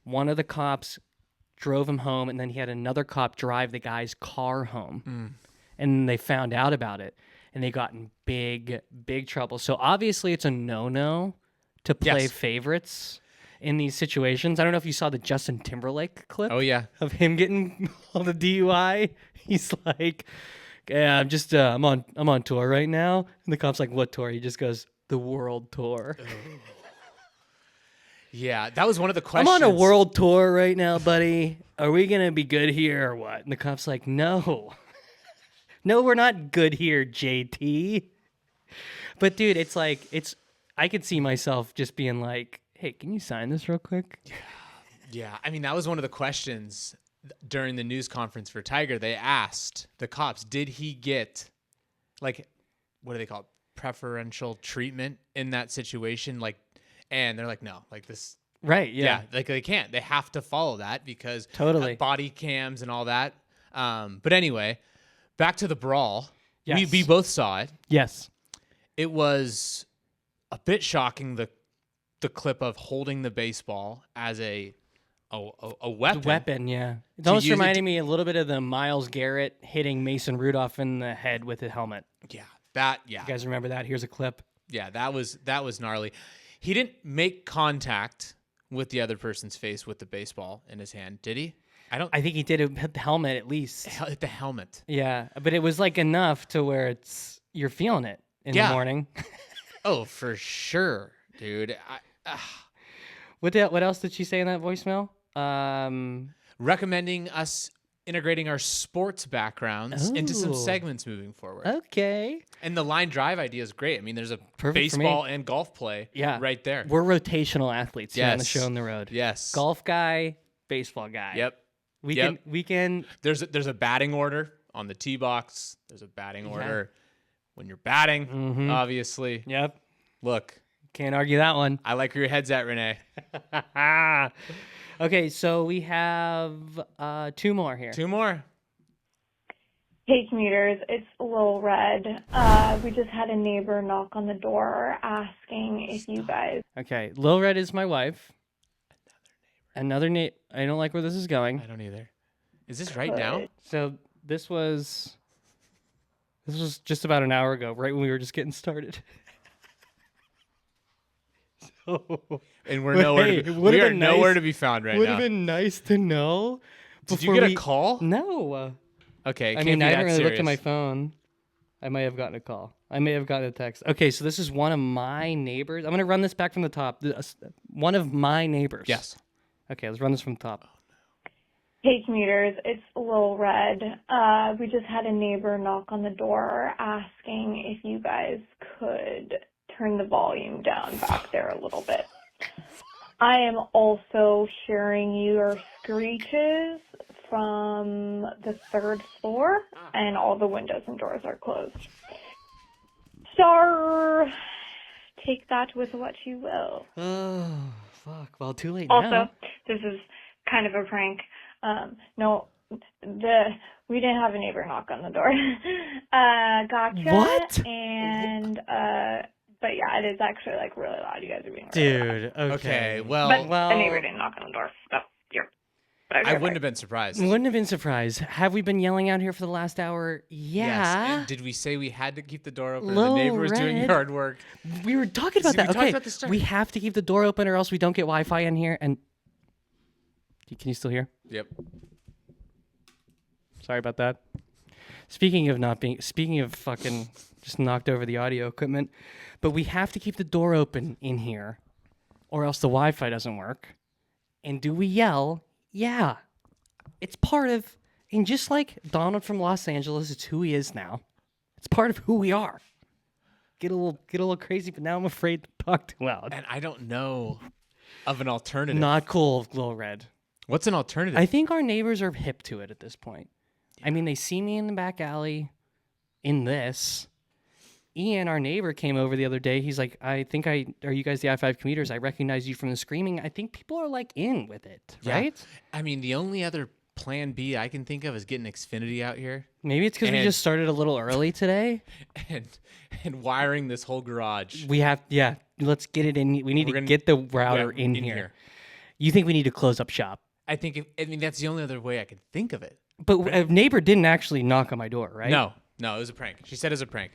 One of the cops drove him home, and then he had another cop drive the guy's car home. And they found out about it, and they got in big trouble. So obviously it's a no-no to play favorites in these situations. I don't know if you saw the Justin Timberlake clip. Oh, yeah. Of him getting all the DUI. He's like, yeah, I'm on tour right now. And the cop's like, what tour? He just goes, the world tour. Yeah, that was one of the questions. I'm on a world tour right now, buddy. Are we going to be good here or what? And the cop's like, no. No, we're not good here, JT. But dude, it's like, I could see myself just being like, hey, can you sign this real quick? Yeah, I mean, that was one of the questions during the news conference for Tiger. They asked the cops, did he get, like, what do they call it? Preferential treatment in that situation? Like, and they're like, no, like this. Right, yeah. Like they can't. They have to follow that because Totally. Body cams and all that. But anyway, back to the brawl. Yes. We both saw it. Yes. It was a bit shocking, the clip of holding the baseball as a weapon. The weapon, yeah. It almost reminded me a little bit of the Myles Garrett hitting Mason Rudolph in the head with a helmet. Yeah, You guys remember that? Here's a clip. Yeah, that was gnarly. He didn't make contact with the other person's face with the baseball in his hand, did he? I think he did hit the helmet at least. Hit the helmet. Yeah, but it was like enough to where you're feeling it in the morning. Oh, for sure, dude. What else did she say in that voicemail? Recommending us integrating our sports backgrounds into some Ooh. segments moving forward. Okay. And the line drive idea is great. I mean, there's a Perfect for me. baseball and golf play right there. We're rotational athletes here on the Yes. show on the road. Yes. Golf guy, baseball guy. Yep. We can. There's a batting order on the tee box. There's a batting order when you're batting, obviously. Yep. Look. Can't argue that one. I like where your head's at, Renee. Okay, so we have 2 more here. 2 more. Hey, commuters, it's Lil Red. We just had a neighbor knock on the door asking if you guys... Okay, Lil Red is my wife. Another neighbor. I don't like where this is going. I don't either. Is this right now? So this was just about an hour ago, right when we were just getting started. And we're nowhere. We are nowhere to be found right now. Would have been nice to know. Did you get a call? No. Okay. I mean, I haven't really looked at my phone. I might have gotten a call. I may have gotten a text. Okay, so this is one of my neighbors. I'm going to run this back from the top. One of my neighbors. Yes. Okay, let's run this from the top. Hey, commuters, it's Lil Red. We just had a neighbor knock on the door asking if you guys could turn the volume down back there a little bit. I am also hearing your screeches from the 3rd floor, and all the windows and doors are closed. So, take that with what you will. Oh, fuck. Well, too late Also, now. this is kind of a prank. No, we didn't have a neighbor knock on the door. Gotcha. What? And, but yeah, it is actually like really loud. You guys are being Dude, really okay. loud. But the neighbor didn't knock on the door. So, you're. I wouldn't have been surprised. Wouldn't have been surprised. Have we been yelling out here for the last hour? Yeah. Yes. And did we say we had to keep the door open? Lil The neighbor was doing Red. yard work. We were talking about See, that. we talked Okay, about this we have to keep the door open or else we don't get Wi-Fi in here. And Can you still hear? Yep. Sorry about that. Speaking of fucking just knocked over the audio equipment, but we have to keep the door open in here or else the Wi-Fi doesn't work. And do we yell? Yeah. It's part of, and just like Donald from Los Angeles, it's who he is now. It's part of who we are. Get a little crazy, but now I'm afraid to talk too loud. And I don't know of an alternative. Not cool, Little Red. What's an alternative? I think our neighbors are hip to it at this point. I mean, they see me in the back alley in this. Ian, our neighbor, came over the other day. He's like, are you guys the I-5 commuters? I recognize you from the screaming. I think people are like in with it, right? I mean, the only other plan B I can think of is getting Xfinity out here. Maybe it's because we just started a little early today. And wiring this whole garage. Let's get it in. We need to get the router in here. You think we need to close up shop? I mean, that's the only other way I could think of it. But a neighbor didn't actually knock on my door, right? No, it was a prank. She said it was a prank.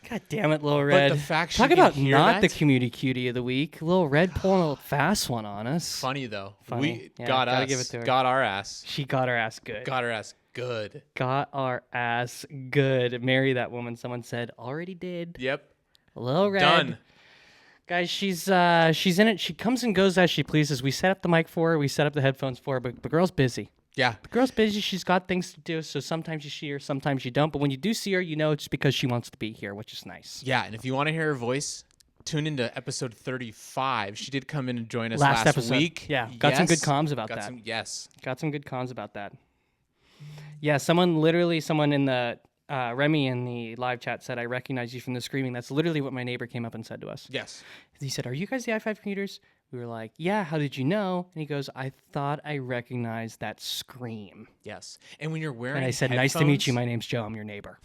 God damn it, Lil Red. But the fact Talk she about can hear not that? the community cutie of the week. Lil Red pulling a fast one on us. Funny, though. Funny. We got gotta us. give it to her. Got our ass. She got her ass good. Got her ass good. Got our ass good. Marry that woman, someone said. Already did. Yep. Lil Red. Done. Guys, she's in it. She comes and goes as she pleases. We set up the mic for her. We set up the headphones for her, but the girl's busy. Yeah. The girl's busy. She's got things to do, so sometimes you see her, sometimes you don't. But when you do see her, you know it's because she wants to be here, which is nice. Yeah, and if you want to hear her voice, tune into episode 35. She did come in and join us last episode. week. Yeah, got some good comms about that. Got some good comms about that. Yeah, someone in the Remy in the live chat said, I recognize you from the screaming. That's literally what my neighbor came up and said to us. Yes. He said, are you guys the I-5 commuters? We were like, yeah, how did you know? And he goes, I thought I recognized that scream. Yes. And when you're wearing And I said, nice to meet you. My name's Joe. I'm your neighbor.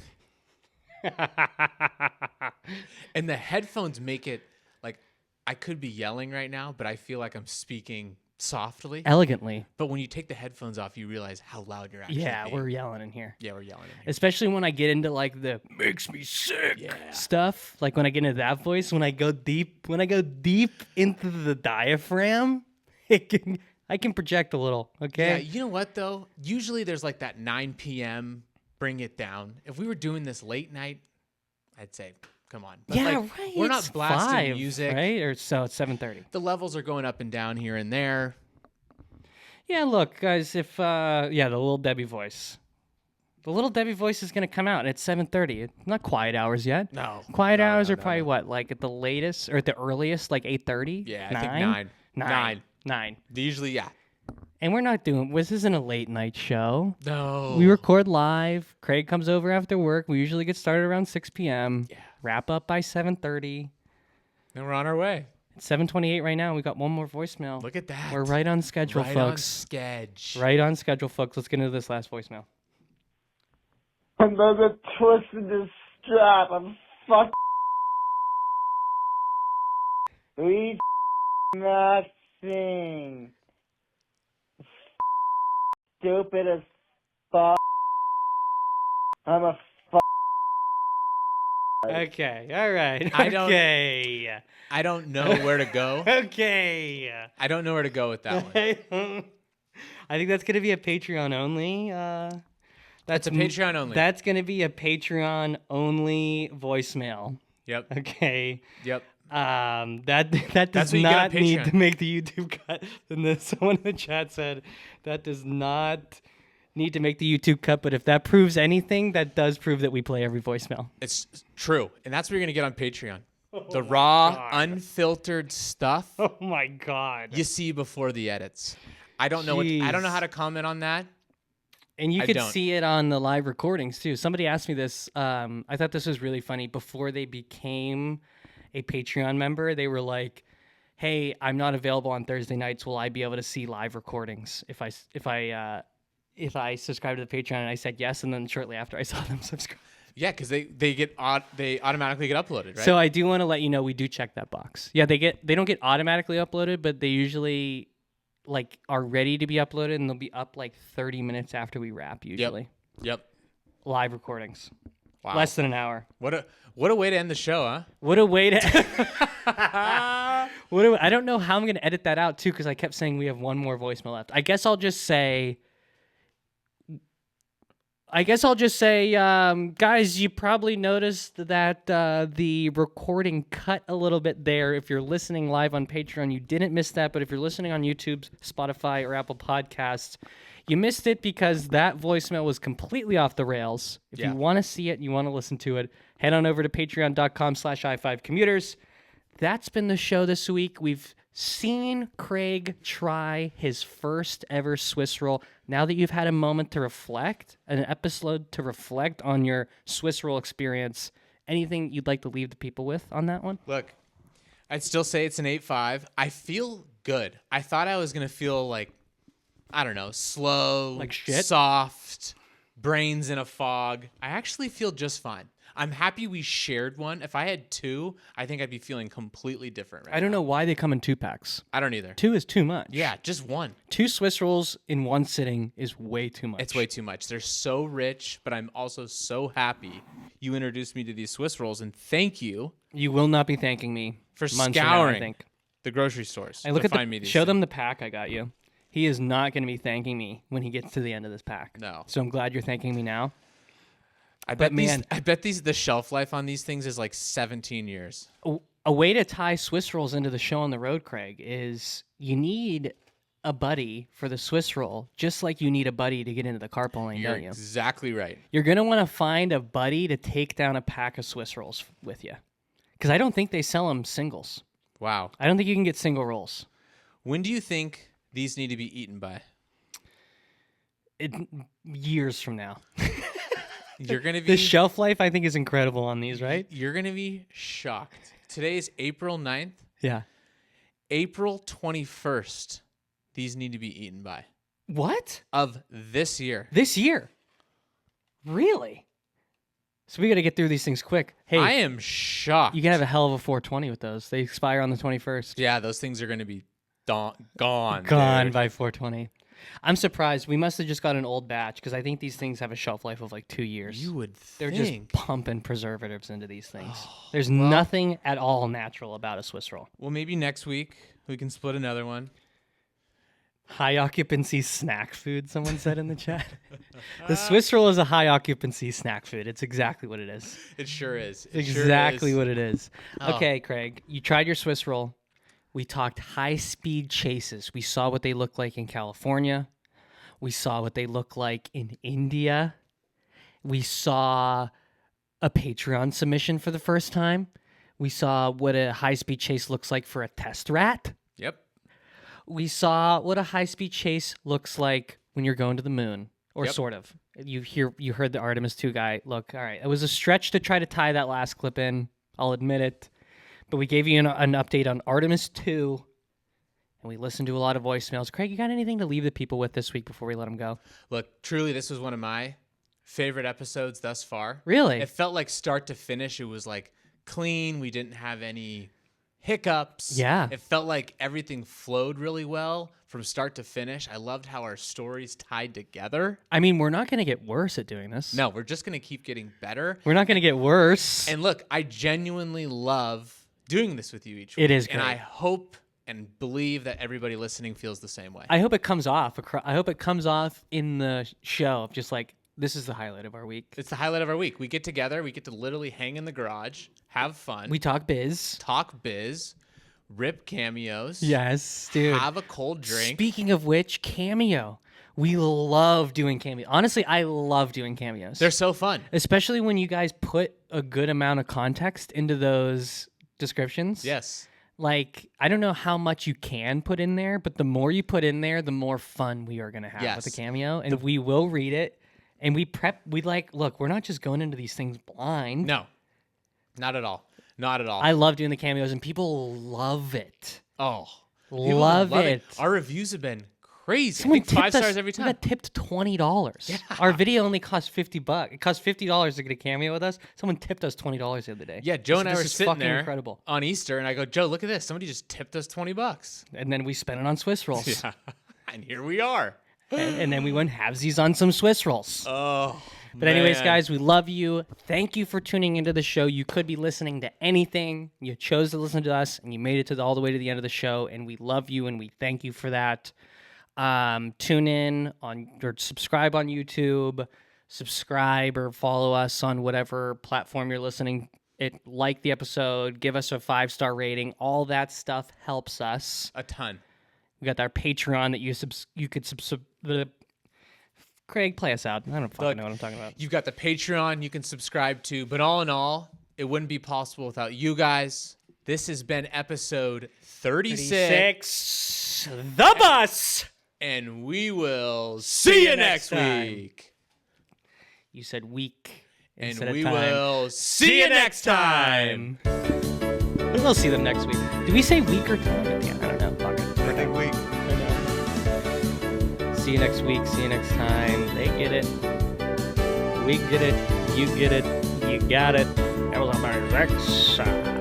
And the headphones make it like I could be yelling right now, but I feel like I'm speaking softly. Elegantly. But when you take the headphones off, you realize how loud you're actually being. We're yelling in here. Yeah, we're yelling in here. Especially when I get into like the makes me sick stuff. Like when I get into that voice, when I go deep into the diaphragm, I can project a little, okay? Yeah, you know what though? Usually there's like that 9 p.m. bring it down. If we were doing this late night, I'd say, come on. But right. We're It's not blasting 5, music. right? Or so it's 7:30. The levels are going up and down here and there. Yeah, look, guys, if the little Debbie voice. The little Debbie voice is going to come out at 7:30. It's not quiet hours yet. No. Quiet hours are probably what? Like at the latest or at the earliest, like 8:30? Yeah, I think 9. 9. Usually, yeah. And we're not this isn't a late night show. No. We record live. Craig comes over after work. We usually get started around 6 p.m. Yeah. Wrap up by 7:30. And we're on our way. It's 7:28 right now. We got one more voicemail. Look at that. We're right on schedule, right folks. On sketch. Right on schedule, folks. Let's get into this last voicemail. Another twist in this strap. I'm fuck. We nothing. Stupid as fuck. I'm a fuck. Okay, all right. I don't know where to go. Okay. I don't know where to go with that one. I think that's going to be a Patreon only. That's a Patreon only. That's going to be a Patreon only voicemail. Yep. Okay. Yep. That does not need to make the YouTube cut. And someone in the chat said that does not need to make the YouTube cut, but if that proves anything, that does prove that we play every voicemail. It's true. And that's what you're going to get on Patreon. The raw, unfiltered stuff. Oh my God. You see before the edits. I don't know how to comment on that. And you could see it on the live recordings too. Somebody asked me this. I thought this was really funny. Before they became a Patreon member, they were like, "Hey, I'm not available on Thursday nights. Will I be able to see live recordings if I subscribe to the Patreon?" And I said yes. And then shortly after, I saw them subscribe. Yeah, because they automatically get uploaded, right? So I do want to let you know we do check that box. Yeah, they don't get automatically uploaded, but they usually are ready to be uploaded, and they'll be up like 30 minutes after we wrap usually. Yep. Live recordings. Wow. Less than an hour. What a way to end the show, huh? What a way to I don't know how I'm going to edit that out, too, because I kept saying we have one more voicemail left. I guess I'll just say, guys, you probably noticed that the recording cut a little bit there. If you're listening live on Patreon, you didn't miss that. But if you're listening on YouTube, Spotify, or Apple Podcasts, you missed it because that voicemail was completely off the rails. If you want to see it, you want to listen to it, head on over to patreon.com/i5commuters. That's been the show this week. We've seen Craig try his first ever Swiss roll. Now that you've had a moment to reflect, an episode to reflect on your Swiss roll experience, anything you'd like to leave the people with on that one? Look, I'd still say it's an 8.5. I feel good. I thought I was going to feel like, I don't know, slow, like shit, soft, brains in a fog. I actually feel just fine. I'm happy we shared one. If I had two, I think I'd be feeling completely different right I don't know why they come in 2-packs. I don't either. 2 is too much. Yeah, just one. 2 Swiss rolls in one sitting is way too much. It's way too much. They're so rich, but I'm also so happy you introduced me to these Swiss rolls, and thank you. You will not be thanking me for months from now, scouring I think. the grocery stores. I look to at find me these show things. them the pack I got you. He is not going to be thanking me when he gets to the end of this pack. No. So I'm glad you're thanking me now. I bet the shelf life on these things is like 17 years. A way to tie Swiss rolls into the show on the road, Craig, is you need a buddy for the Swiss roll, just like you need a buddy to get into the carpool lane, You're don't you? exactly right. You're going to want to find a buddy to take down a pack of Swiss rolls with you. Because I don't think they sell them singles. Wow. I don't think you can get single rolls. When do you think these need to be eaten by? Years from now. You're going to be... The shelf life, I think, is incredible on these, right? You're going to be shocked. Today is April 9th. Yeah. April 21st, these need to be eaten by. What? Of this year. This year? Really? So we got to get through these things quick. Hey, I am shocked. You can have a hell of a 420 with those. They expire on the 21st. Yeah, those things are going to be gone. Gone Dude. by 420. I'm surprised. We must have just got an old batch because I think these things have a shelf life of like 2 years. You would They're think. just pumping preservatives into these things. There's nothing at all natural about a Swiss roll. Well, maybe next week we can split another one. High occupancy snack food, someone said in the chat. The Swiss roll is a high occupancy snack food. It's exactly what it is. It sure is. It Exactly sure is. what it is. Oh. Okay, Craig, you tried your Swiss roll. We talked high-speed chases. We saw what they look like in California. We saw what they look like in India. We saw a Patreon submission for the first time. We saw what a high-speed chase looks like for a test rat. Yep. We saw what a high-speed chase looks like when you're going to the moon, or Yep. sort of. You heard the Artemis II guy. Look, all right, it was a stretch to try to tie that last clip in. I'll admit it. But we gave you an update on Artemis II, and we listened to a lot of voicemails. Craig, you got anything to leave the people with this week before we let them go? Look, truly, this was one of my favorite episodes thus far. Really? It felt like start to finish, it was like clean. We didn't have any hiccups. Yeah. It felt like everything flowed really well from start to finish. I loved how our stories tied together. I mean, we're not going to get worse at doing this. No, we're just going to keep getting better. We're not going to get worse. And look, I genuinely love doing this with you each week. It is And great. I hope and believe that everybody listening feels the same way. I hope it comes off. I hope it comes off in the show. Just like, this is the highlight of our week. It's the highlight of our week. We get together. We get to literally hang in the garage, have fun. We talk biz. Rip cameos. Yes, dude. Have a cold drink. Speaking of which, Cameo. We love doing cameo. Honestly, I love doing cameos. They're so fun. Especially when you guys put a good amount of context into those descriptions. Yes. Like, I don't know how much you can put in there, but the more you put in there, the more fun we are going to have Yes. with the cameo. And we will read it. And look, we're not just going into these things blind. No, not at all. Not at all. I love doing the cameos, and people love it. Oh, Love it. Our reviews have been crazy. Someone I think 5 tipped us- stars every we time. got tipped $20. Our video only cost $50. It cost $50 to get a cameo with us. Someone tipped us $20 the other day. Yeah, Joe and I This were is sitting fucking there incredible. on Easter, and I go, Joe, look at this. Somebody just tipped us $20. And then we spent it on Swiss rolls. Yeah, and here we are. And then we went halvesies on some Swiss rolls. Oh, But anyways, Man. guys, we love you. Thank you for tuning into the show. You could be listening to anything. You chose to listen to us, and you made it all the way to the end of the show, and we love you, and we thank you for that. Tune in on or subscribe on YouTube. Subscribe or follow us on whatever platform you're listening. Like the episode. Give us a 5-star rating. All that stuff helps us a ton. We got our Patreon that you could Craig, play us out. I don't fucking know what I'm talking about. You've got the Patreon you can subscribe to, but all in all, it wouldn't be possible without you guys. This has been episode 36. The Bus! And we will see you next week. You said week. And we will see you next time. We'll see them next week. Did we say week or time? Yeah, I don't know. Fuck it. I think week. See you next week. See you next time. They get it. We get it. You get it. You got it. That was on my next side.